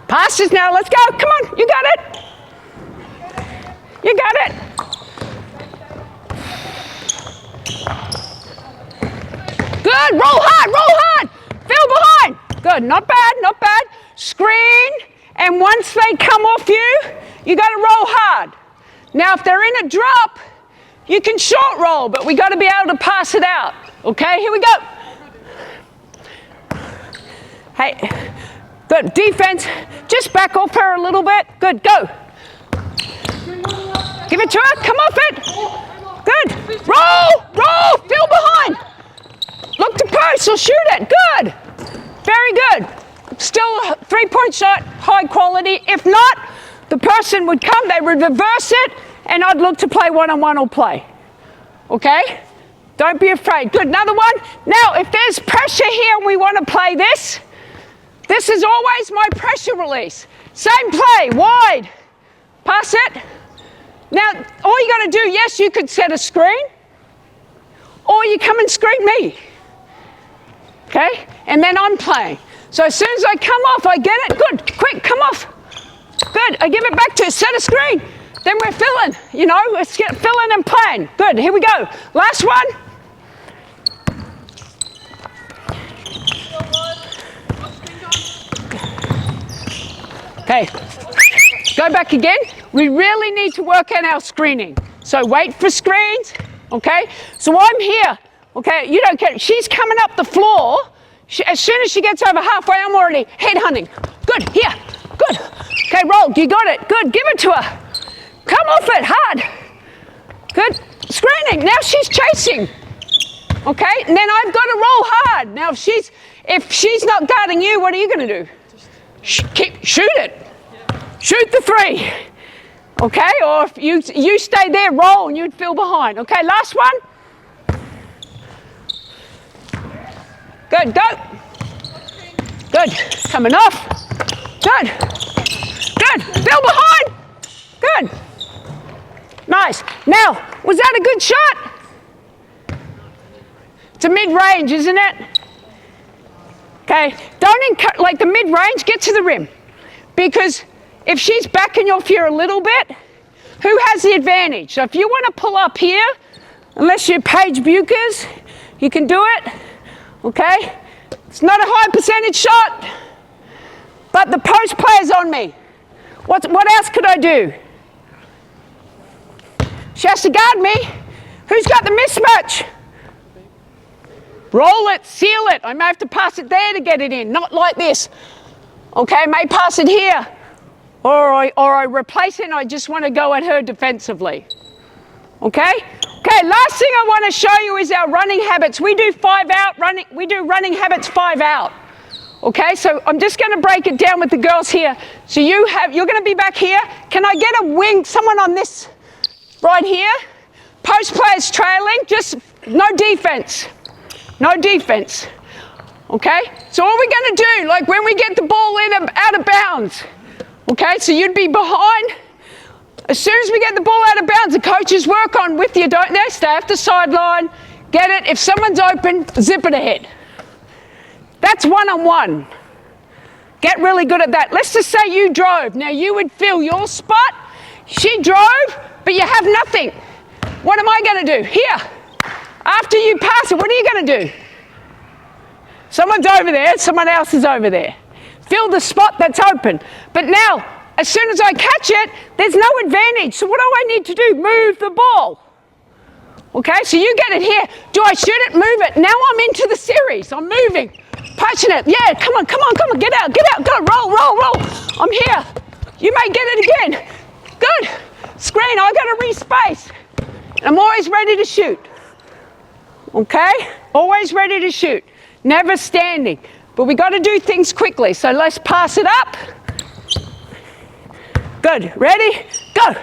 Passes now, let's go. Come on, you got it. You got it. Good, roll hard. Feel behind. Good, not bad. Screen, and once they come off you, you got to roll hard. Now, if they're in a drop, you can short roll, but we got to be able to pass it out. Okay, here we go. Hey, good, defense. Just back off her a little bit. Good, go. Give it to her, come off it. Good, roll, feel behind. Look to post or shoot it, good. Very good. Still a 3-point shot, high quality. If not, the person would come, they would reverse it, and I'd look to play one-on-one or play. Okay? Don't be afraid. Good, another one. Now, if there's pressure here and we want to play this is always my pressure release. Same play, wide. Pass it. Now, all you got to do, yes, you could set a screen, or you come and screen me. Okay? And then I'm playing. So as soon as I come off, I get it. Good, quick, come off. Good, I give it back to set a screen. Then we're filling, you know, let's get filling and playing. Good, here we go. Last one. Okay, go back again. We really need to work on our screening. So wait for screens, okay? So I'm here, okay? You don't care. She's coming up the floor. As soon as she gets over halfway, I'm already headhunting. Good, here, good. Okay, roll, you got it. Good, give it to her. Come off it, hard. Good, screening. Now she's chasing, okay? And then I've got to roll hard. Now if she's not guarding you, what are you going to do? Shoot it. Shoot the 3. Okay, or if you stay there, roll, and you'd feel behind. Okay, last one. Good, go. Good, coming off. Good, feel behind. Good. Nice. Now, was that a good shot? It's a mid-range, isn't it? Okay, don't like the mid-range, get to the rim. Because if she's backing off here a little bit, who has the advantage? So if you want to pull up here, unless you're Paige Bukers, you can do it, okay? It's not a high percentage shot, but the post player's on me. What else could I do? She has to guard me. Who's got the mismatch? Roll it, seal it. I may have to pass it there to get it in, not like this. Okay, I may pass it here. Or I replace it and I just want to go at her defensively. Okay? Okay, last thing I want to show you is our running habits. We do 5 out running. We do running habits 5 out. Okay, so I'm just going to break it down with the girls here. So you're going to be back here. Can I get a wing, someone on this right here? Post players trailing, just no defense. No defense. Okay, so all we're going to do, like when we get the ball in out of bounds, okay, so you'd be behind. As soon as we get the ball out of bounds, the coaches work on with you, don't they? Stay off the sideline, get it. If someone's open, zip it ahead. That's one-on-one. Get really good at that. Let's just say you drove. Now you would fill your spot. She drove, but you have nothing. What am I going to do? Here, after you pass it, what are you going to do? Someone's over there, someone else is over there. Fill the spot that's open. But now, as soon as I catch it, there's no advantage. So what do I need to do? Move the ball. Okay, so you get it here. Do I shoot it? Move it. Now I'm into the series. I'm moving. Passionate. Yeah, come on. Get out. Go. Roll. I'm here. You may get it again. Good. Screen. I got to re-space. I'm always ready to shoot. Okay? Always ready to shoot. Never standing. But we got to do things quickly. So let's pass it up. Good. Ready? Go.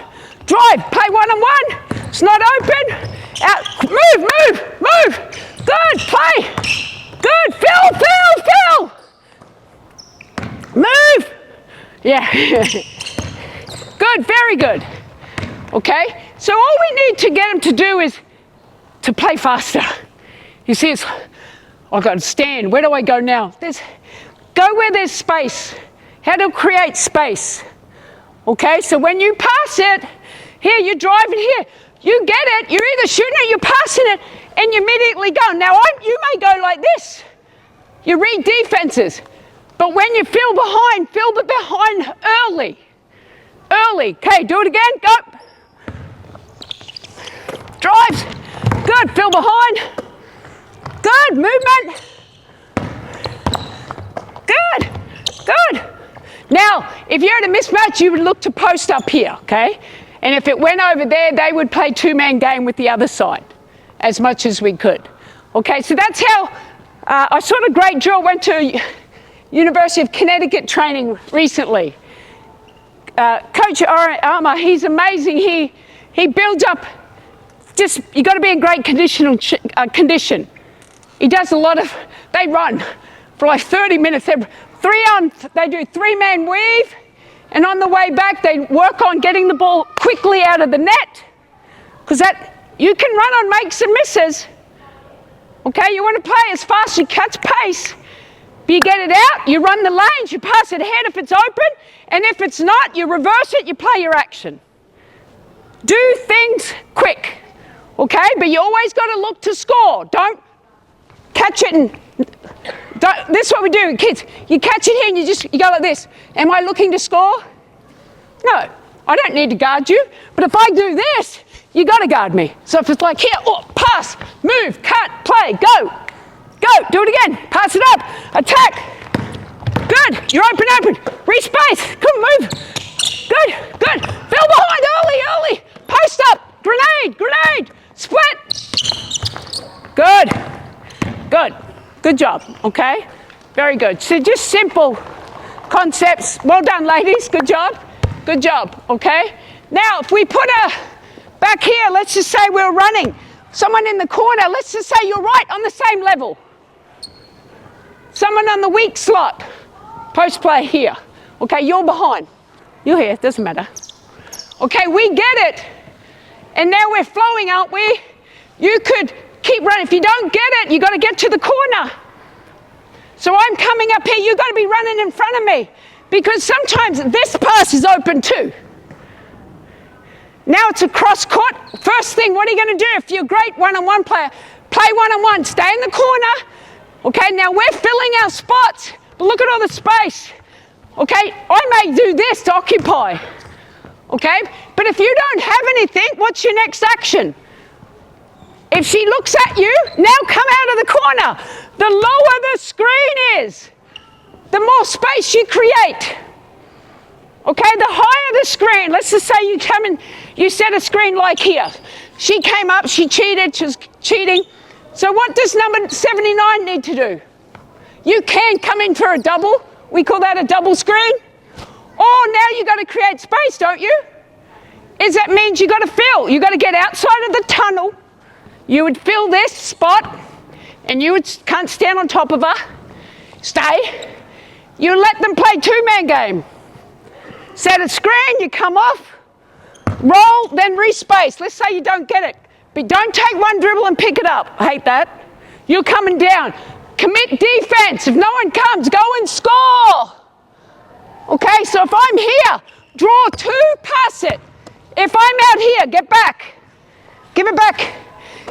Drive. Play one-on-one. It's not open. Out. Move. Good. Play. Good. Fill. Move. Yeah. Good. Very good. Okay? So all we need to get them to do is to play faster. You see, it's, I've got to stand. Where do I go now? Go where there's space. How to create space. Okay? So when you pass it, here, you're driving here. You get it. You're either shooting it, you're passing it, and you immediately go. Now, you may go like this. You read defenses. But when you feel behind early. Okay, do it again. Go. Drives. Good. Feel behind. Good. Movement. Good. Now, if you're at a mismatch, you would look to post up here, okay? And if it went over there, they would play two-man game with the other side as much as we could. Okay, so that's how I saw a great drill. Went to University of Connecticut training recently. Coach Armour, he's amazing. He builds up. You got to be in great condition. He does a lot of. They run for like 30 minutes. They do three-man weave, and on the way back they work on getting the ball quickly out of the net, because that you can run on makes and misses. Okay, you want to play as fast as you catch pace. You get it out, you run the lanes, you pass it ahead if it's open, and if it's not, you reverse it, you play your action. Do things quick, okay? But you always got to look to score. Don't catch it and... this is what we do, kids. You catch it here and you go like this. Am I looking to score? No, I don't need to guard you. But if I do this, you got to guard me. So if it's like here, pass, move, cut, play, go. Do it again. Pass it up. Attack. Good. You're open. Re-space. Come move. Good. Fill behind early. Post up. Grenade. Split. Good job. Okay. Very good. So just simple concepts. Well done, ladies. Good job. Okay. Now, if we put back here, let's just say we're running. Someone in the corner, let's just say you're right on the same level. Someone on the weak slot. Post play here. Okay, you're behind. You're here, doesn't matter. Okay, we get it. And now we're flowing, aren't we? You could keep running. If you don't get it, you got to get to the corner. So I'm coming up here, you've got to be running in front of me, because sometimes this pass is open too. Now it's a cross court. First thing, what are you going to do? If you're a great one-on-one player, play one-on-one, stay in the corner. Okay, now we're filling our spots, but look at all the space. Okay, I may do this to occupy. Okay, but if you don't have anything, what's your next action? If she looks at you, now come out of the corner. The lower the screen is, the more space you create. Okay, the higher the screen. Let's just say you come in, you set a screen like here. She came up, she cheated, she was cheating. So what does number 79 need to do? You can come in for a double. We call that a double screen. Oh, now you got to create space, don't you? That means you got to fill. You got to get outside of the tunnel. You would fill this spot, and you can't stand on top of her. Stay. You let them play two-man game. Set a screen, you come off, roll, then re-space. Let's say you don't get it, but don't take one dribble and pick it up. I hate that. You're coming down. Commit defense. If no one comes, go and score. Okay, so if I'm here, draw two, pass it. If I'm out here, get back. Give it back.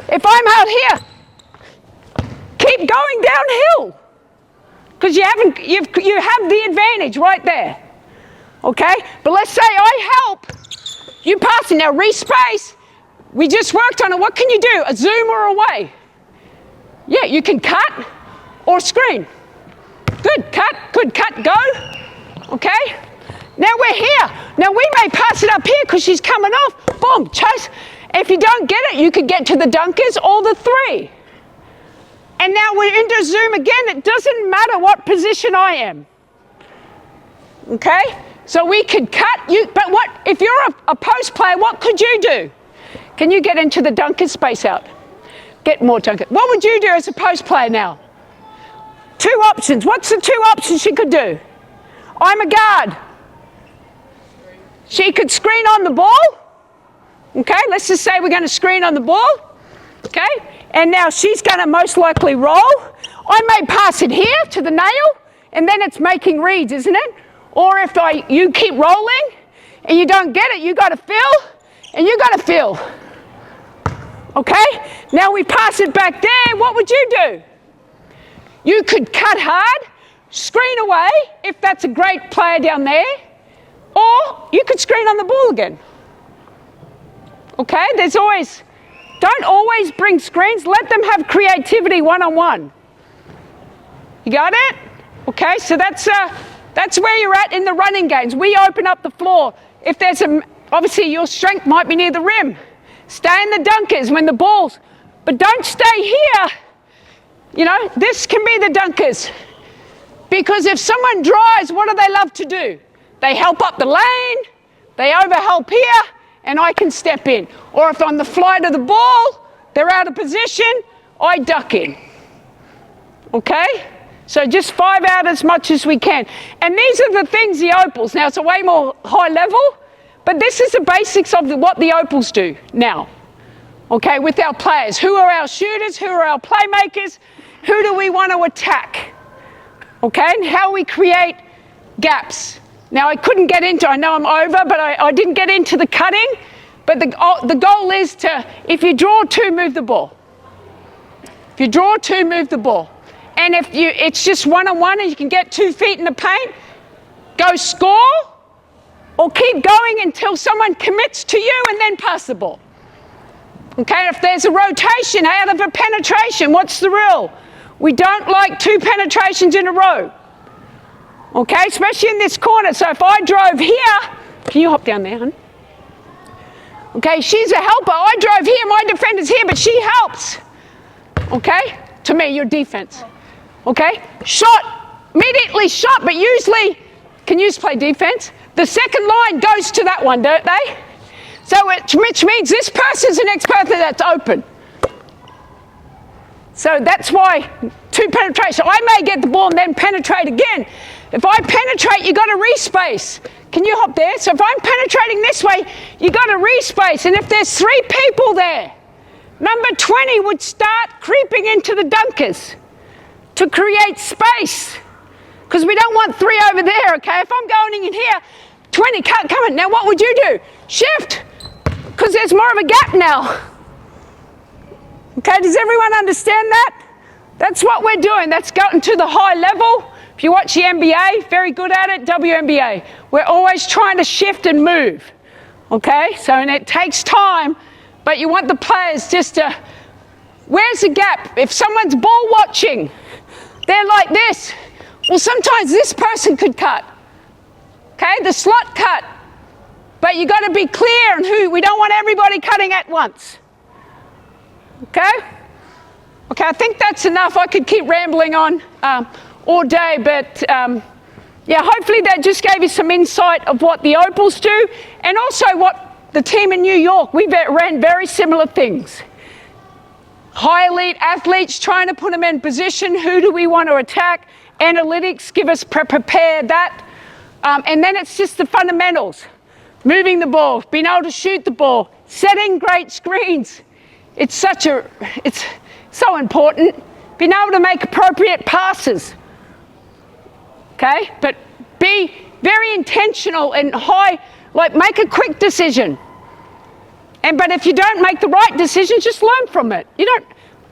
If I'm out here, keep going downhill, because you have the advantage right there. Okay, but let's say I help, you pass it now, re-space, We just worked on it. What can you do? A zoom or away? Yeah, you can cut or screen. Good, cut, go. Okay? Now we're here. Now we may pass it up here because she's coming off. Boom, chase. If you don't get it, you could get to the dunkers or the three. And now we're into zoom again. It doesn't matter what position I am. Okay? So we could cut you, but what, if you're a post player, what could you do? Can you get into the dunker space out? Get more dunker. What would you do as a post player now? Two options. What's the two options she could do? I'm a guard. She could screen on the ball. Okay, let's just say we're going to screen on the ball. Okay, and now she's going to most likely roll. I may pass it here to the nail, and then it's making reads, isn't it? Or if you keep rolling and you don't get it, you got to fill, and you got to fill. Okay, now we pass it back there. What would you do? You could cut hard, screen away if that's a great player down there, or you could screen on the ball again. Okay, don't always bring screens, let them have creativity one-on-one. You got it? Okay, so that's where you're at in the running games. We open up the floor. If there's obviously your strength might be near the rim. Stay in the dunkers when the ball's, but don't stay here. You know, this can be the dunkers. Because if someone drives, what do they love to do? They help up the lane, they overhelp here, and I can step in. Or if on the flight of the ball, they're out of position, I duck in. Okay? So just 5 out as much as we can. And these are the things, the opals. Now, it's a way more high level, but this is the basics of what the opals do now. Okay, with our players. Who are our shooters? Who are our playmakers? Who do we want to attack? Okay, and how we create gaps. Now, I couldn't get into, I know I'm over, but I didn't get into the cutting. But the goal is to, if you draw 2, move the ball. If you draw 2, move the ball. And if it's just one-on-one and you can get 2 feet in the paint, go score or keep going until someone commits to you and then pass the ball. Okay, if there's a rotation out of a penetration, what's the rule? We don't like 2 penetrations in a row. Okay, especially in this corner. So if I drove here, can you hop down there, hon? Okay, she's a helper. I drove here, my defender's here, but she helps. Okay, to me, your defense. Okay, shot, immediately shot, but usually, can you play defense? The second line goes to that one, don't they? So which means this person's the next person that's open. So that's why 2 penetration. I may get the ball and then penetrate again. If I penetrate, you got to respace. Can you hop there? So if I'm penetrating this way, you got to respace. And if there's 3 people there, number 20 would start creeping into the dunkers to create space. Because we don't want 3 over there, okay? If I'm going in here, 20 can't come in. Now what would you do? Shift, because there's more of a gap now. Okay, does everyone understand that? That's what we're doing. That's gotten to the high level. If you watch the NBA, very good at it, WNBA. We're always trying to shift and move. Okay, so and it takes time, but you want the players just to, where's the gap? If someone's ball watching, they're like this. Well, sometimes this person could cut. Okay, the slot cut. But you got to be clear on who, we don't want everybody cutting at once. Okay? Okay, I think that's enough. I could keep rambling on all day, but yeah, hopefully that just gave you some insight of what the Opals do and also what the team in New York, we ran very similar things. High elite athletes, trying to put them in position. Who do we want to attack? Analytics, give us prepare that. And then it's just the fundamentals. Moving the ball, being able to shoot the ball, setting great screens. It's so important. Being able to make appropriate passes. Okay? But be very intentional and like make a quick decision. But if you don't make the right decision, just learn from it.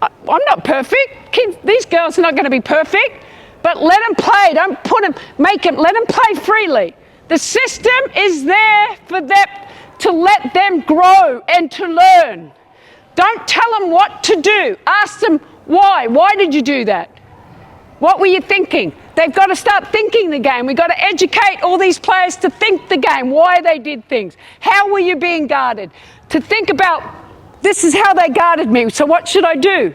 I'm not perfect. These girls are not going to be perfect. But let them play. Don't let them play freely. The system is there for them to let them grow and to learn. Don't tell them what to do. Ask them why. Why did you do that? What were you thinking? They've got to start thinking the game. We've got to educate all these players to think the game, why they did things. How were you being guarded? To think about, this is how they guarded me, so what should I do?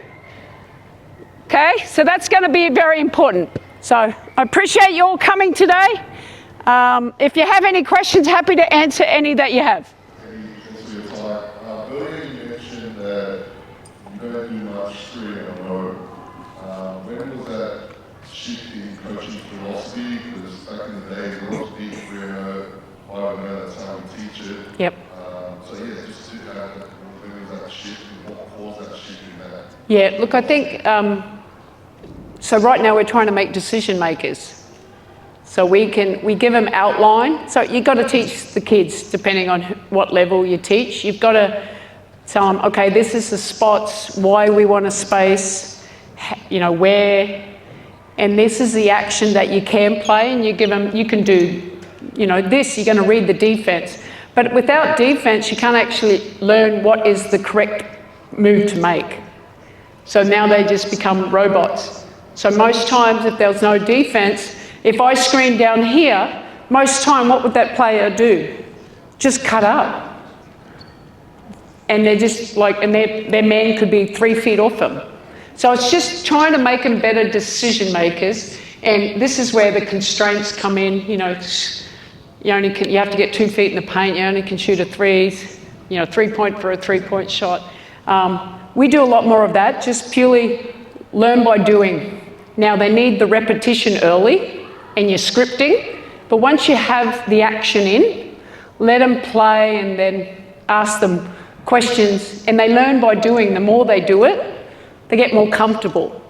Okay, so that's going to be very important. So I appreciate you all coming today. If you have any questions, happy to answer any that you have. Thanks for your time. Earlier you mentioned that you don't do much screen on road. When was that shift in coaching philosophy? Because back in the day, there was big career, I don't know, that's how we teach it. Yep. So yeah, just to when was that shift and what caused that shift in that? Yeah, look, I think, so right now we're trying to make decision makers. So we give them outline. So you've got to teach the kids, depending on what level you teach. You've got to tell them, okay, this is the spots, why we want a space, you know, where, and this is the action that you can play, and you give them, you can do, you know, this, you're going to read the defense. But without defense, you can't actually learn what is the correct move to make. So now they just become robots. So most times, if there's no defense, if I screen down here, most time, what would that player do? Just cut up. And they're just like, and their man could be 3 feet off them. So it's just trying to make them better decision makers. And this is where the constraints come in. You know, you have to get 2 feet in the paint. You only can shoot a 3-point for a 3-point shot. We do a lot more of that, just purely learn by doing. Now they need the repetition early and your scripting, but once you have the action in, let them play and then ask them questions, and they learn by doing. The more they do it, they get more comfortable.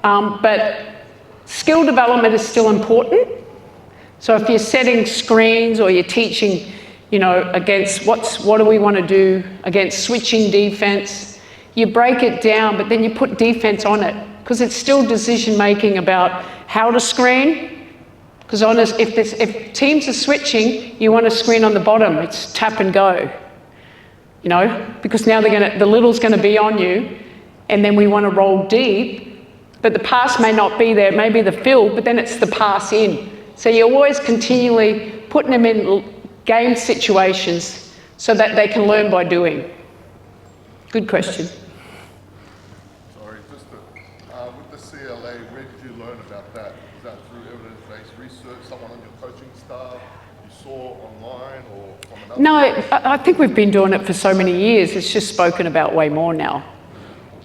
But skill development is still important. So if you're setting screens or you're teaching, you know, against what do we want to do against switching defense, you break it down, but then you put defense on it, because it's still decision making about how to screen. Because if teams are switching, you want to screen on the bottom. It's tap and go, you know, because now the little's going to be on you, and then we want to roll deep, but the pass may not be there. It may be the fill, but then it's the pass in. So you're always continually putting them in game situations so that they can learn by doing. Good question. Sorry, just with the CLA, where did you learn about that? Is that through evidence-based research, someone on your coaching staff, you saw online, or from another? No, I think we've been doing it for so many years. It's just spoken about way more now.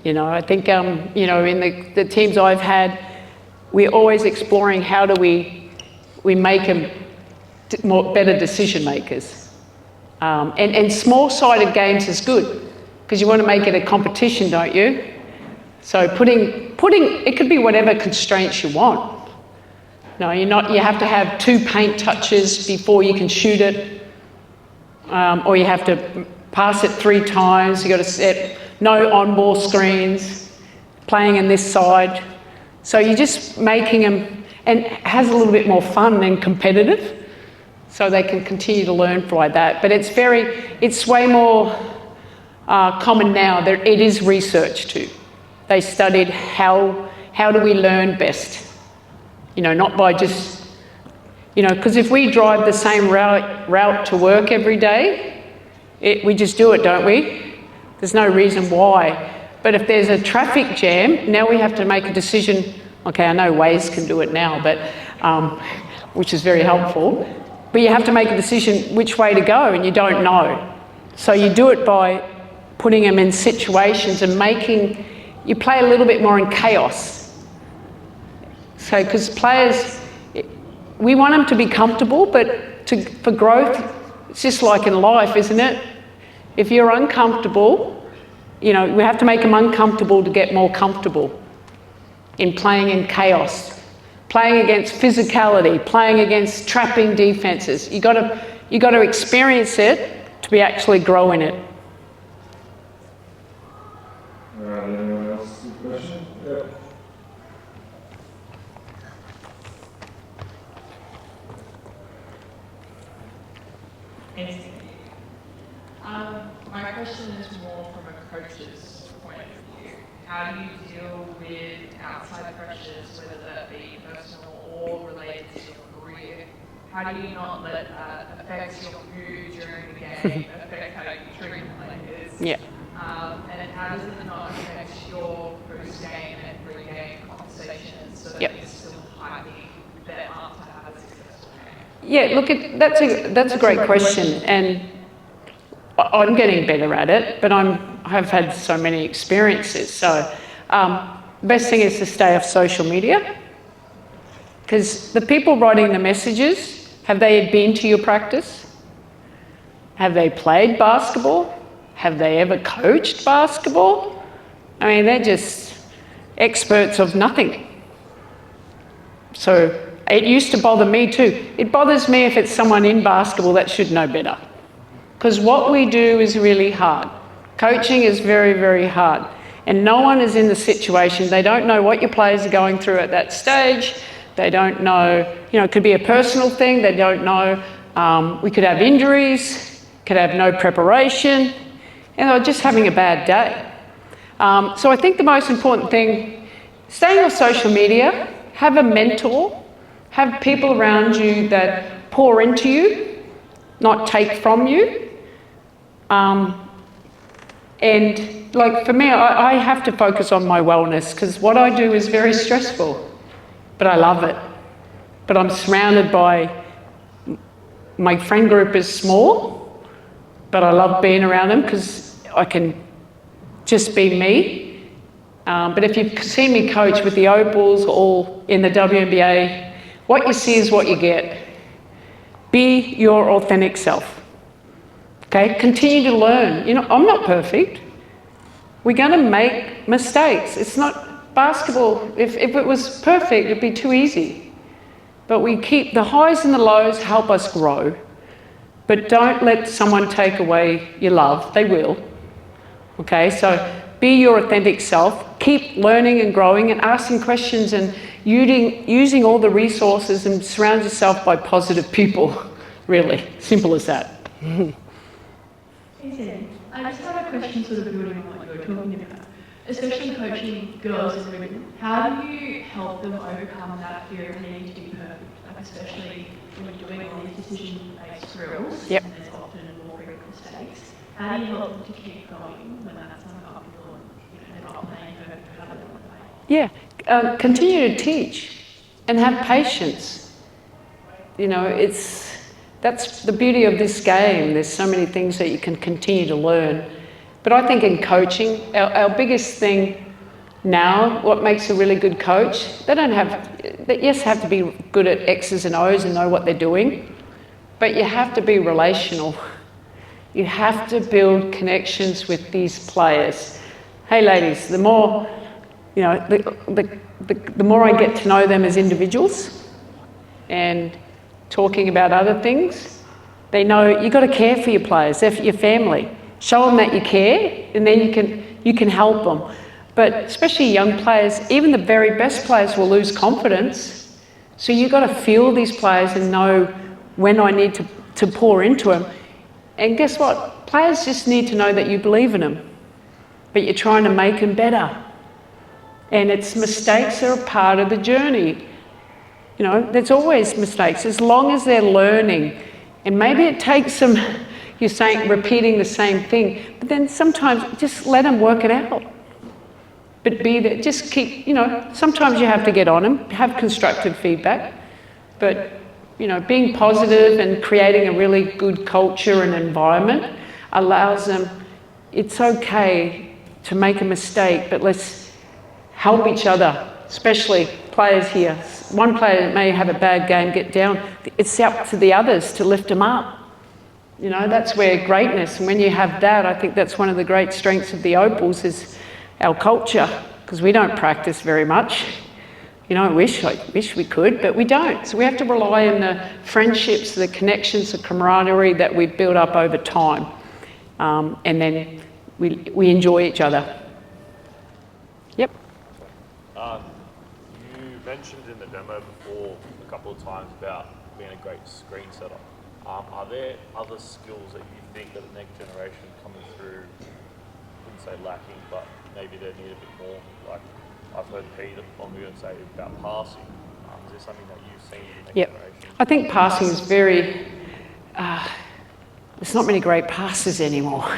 You know, I think, you know, in the teams I've had, we're always exploring how do we make them better decision makers. And small-sided games is good, because you want to make it a competition, don't you? So putting it could be whatever constraints you want. No, you have to have 2 paint touches before you can shoot it, or you have to pass it 3 times. You got to set no on-ball screens, playing in this side. So you're just making them, and it has a little bit more fun and competitive, so they can continue to learn like that. But it's way more common now. It is research too. They studied how do we learn best? You know, not by just, you know, because if we drive the same route to work every day, we just do it, don't we? There's no reason why. But if there's a traffic jam, now we have to make a decision. Okay, I know Waze can do it now, but which is very helpful. But you have to make a decision which way to go, and you don't know. So you do it by putting them in situations and you play a little bit more in chaos. So, because players, we want them to be comfortable, but for growth, it's just like in life, isn't it? If you're uncomfortable, you know, we have to make them uncomfortable to get more comfortable in playing in chaos, playing against physicality, playing against trapping defenses. You got to experience it to be actually grow in it. All right, anyone else have a question? Yeah. My question is more from a coach's point of view. How do you deal with outside pressures, whether that be personal or related to your career? How do you not let that affect your mood during the game, affect how you treat players? Yeah. And how does it not affect your post-game and pre-game conversations so that Yep. you're still hyping them up to have a successful game? Yeah, look, that's a great question, and I'm getting better at it, but I've had so many experiences. So the best thing is to stay off social media, because the people writing the messages, have they been to your practice? Have they played basketball? Have they ever coached basketball? I mean, they're just experts of nothing. So it used to bother me too. It bothers me if it's someone in basketball that should know better. Because what we do is really hard. Coaching is very, very hard. And no one is in the situation. They don't know what your players are going through at that stage. They don't know, it could be a personal thing. They don't know. We could have injuries, could have no preparation, and they're just having a bad day. So I think the most important thing, staying on social media, have a mentor, have people around you that pour into you, not take from you. And like for me, I have to focus on my wellness, because what I do is very stressful, but I love it. But I'm surrounded by, my friend group is small, but I love being around them because I can just be me. But if you've seen me coach with the Opals or in the WNBA, what you see is what you get. Be your authentic self. Okay, continue to learn. I'm not perfect. We're going to make mistakes. It's not basketball. If it was perfect, it'd be too easy. But we keep the highs and the lows, help us grow. But don't let someone take away your love. They will. Okay, so be your authentic self. Keep learning and growing and asking questions and using all the resources, and surround yourself by positive people. Really, simple as that. I just have a question sort of building on what you were talking about, especially coaching girls and women. How do you help them overcome that fear of needing to be perfect, especially when you're doing all these decision-based drills, Yep. and there's often more frequent mistakes? How do you help them to keep going when that's uncomfortable and they're not playing perfect, how do they want to play? Yeah, continue to teach and have patience. That's the beauty of this game. There's so many things that you can continue to learn. But I think in coaching, our biggest thing now, what makes a really good coach, they have to be good at X's and O's and know what they're doing, but you have to be relational. You have to build connections with these players. Hey ladies, the more, the more I get to know them as individuals and talking about other things, they know you've got to care for your players. They're your family. Show them that you care, and then you can help them. But especially young players, even the very best players will lose confidence. So you've got to feel these players and know when I need to pour into them. And guess what? Players just need to know that you believe in them, but you're trying to make them better. And mistakes are a part of the journey. There's always mistakes, as long as they're learning. And maybe it takes some, you're saying, repeating the same thing, but then sometimes just let them work it out. But be there, just keep, sometimes you have to get on them, have constructive feedback, but, being positive and creating a really good culture and environment allows them, it's okay to make a mistake, but let's help each other, especially players here. One player may have a bad game, get down. It's up to the others to lift them up. That's where greatness, and when you have that, I think that's one of the great strengths of the Opals is our culture, because we don't practice very much. I wish we could, but we don't. So we have to rely on the friendships, the connections, the camaraderie that we've built up over time. And then we enjoy each other. Yep. You mentioned in the demo before a couple of times about being a great screen setter. Are there other skills that you think that the next generation coming through, I wouldn't say lacking, but maybe they need a bit more? Like I've heard Pete Longoon say about passing. Is there something that you've seen in the next generation? I think passing is very, there's not many great passes anymore.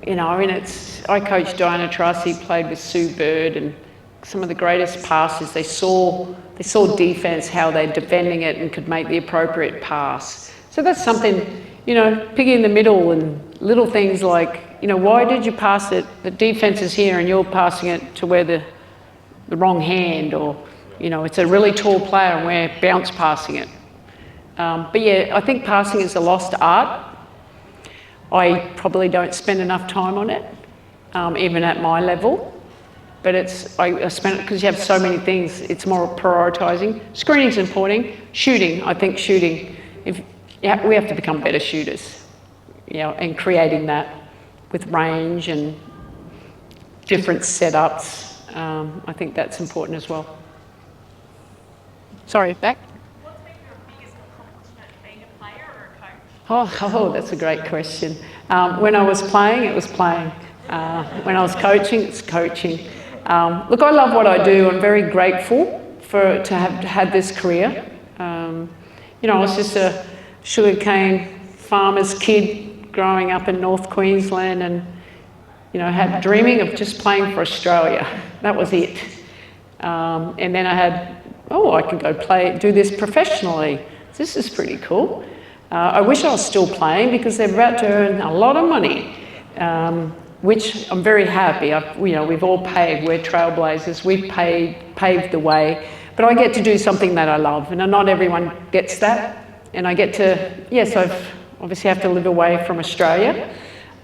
You know, I mean, I coached Diana Tracy, played with Sue Bird, and some of the greatest passes, they saw defence, how they're defending it and could make the appropriate pass. So that's something, you know, piggy in the middle and little things like, you know, why did you pass it? The defence is here and you're passing it to where the wrong hand, or, you know, it's a really tall player and we're bounce passing it. But yeah, I think passing is a lost art. I probably don't spend enough time on it, even at my level. But I spend it because you have so many things. It's more prioritising. Screening's important. Shooting, I think shooting. We have to become better shooters, you know, and creating that with range and different setups. I think that's important as well. Sorry, back. What's been your biggest accomplishment, being a player or a coach? Oh, that's a great question. When I was playing, it was playing. When I was coaching, it's coaching. Look, I love what I do. I'm very grateful to have had this career. You know, I was just a sugarcane farmer's kid growing up in North Queensland, and you know, had dreaming of just playing for Australia. That was it. And then I had, I can go do this professionally. This is pretty cool. I wish I was still playing because they're about to earn a lot of money. Which I'm very happy. We've all paved. We're trailblazers. We've paved the way. But I get to do something that I love, and not everyone gets that. And I get to, yes, I've obviously have to live away from Australia,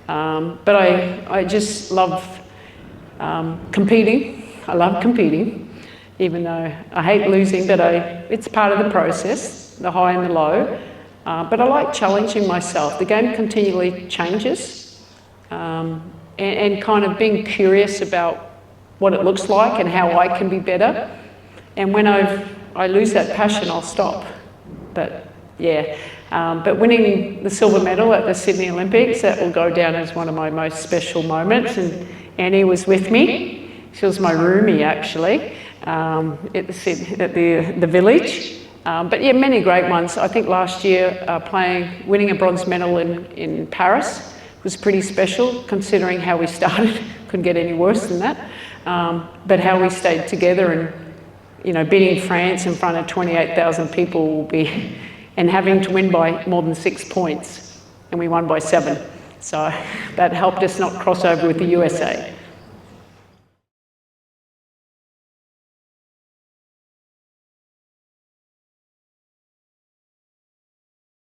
but I just love competing. I love competing, even though I hate losing, but it's part of the process, the high and the low. But I like challenging myself. The game continually changes. And kind of being curious about what it looks like and how I can be better. And when I lose that passion, I'll stop. But yeah, but winning the silver medal at the Sydney Olympics, that will go down as one of my most special moments. And Annie was with me. She was my roomie actually at the village. But yeah, many great ones. I think last year winning a bronze medal in Paris was pretty special, considering how we started. Couldn't get any worse than that. But how we stayed together, and you know, beating France in front of 28,000 people will be, and having to win by more than 6 points, and we won by 7. So that helped us not cross over with the USA.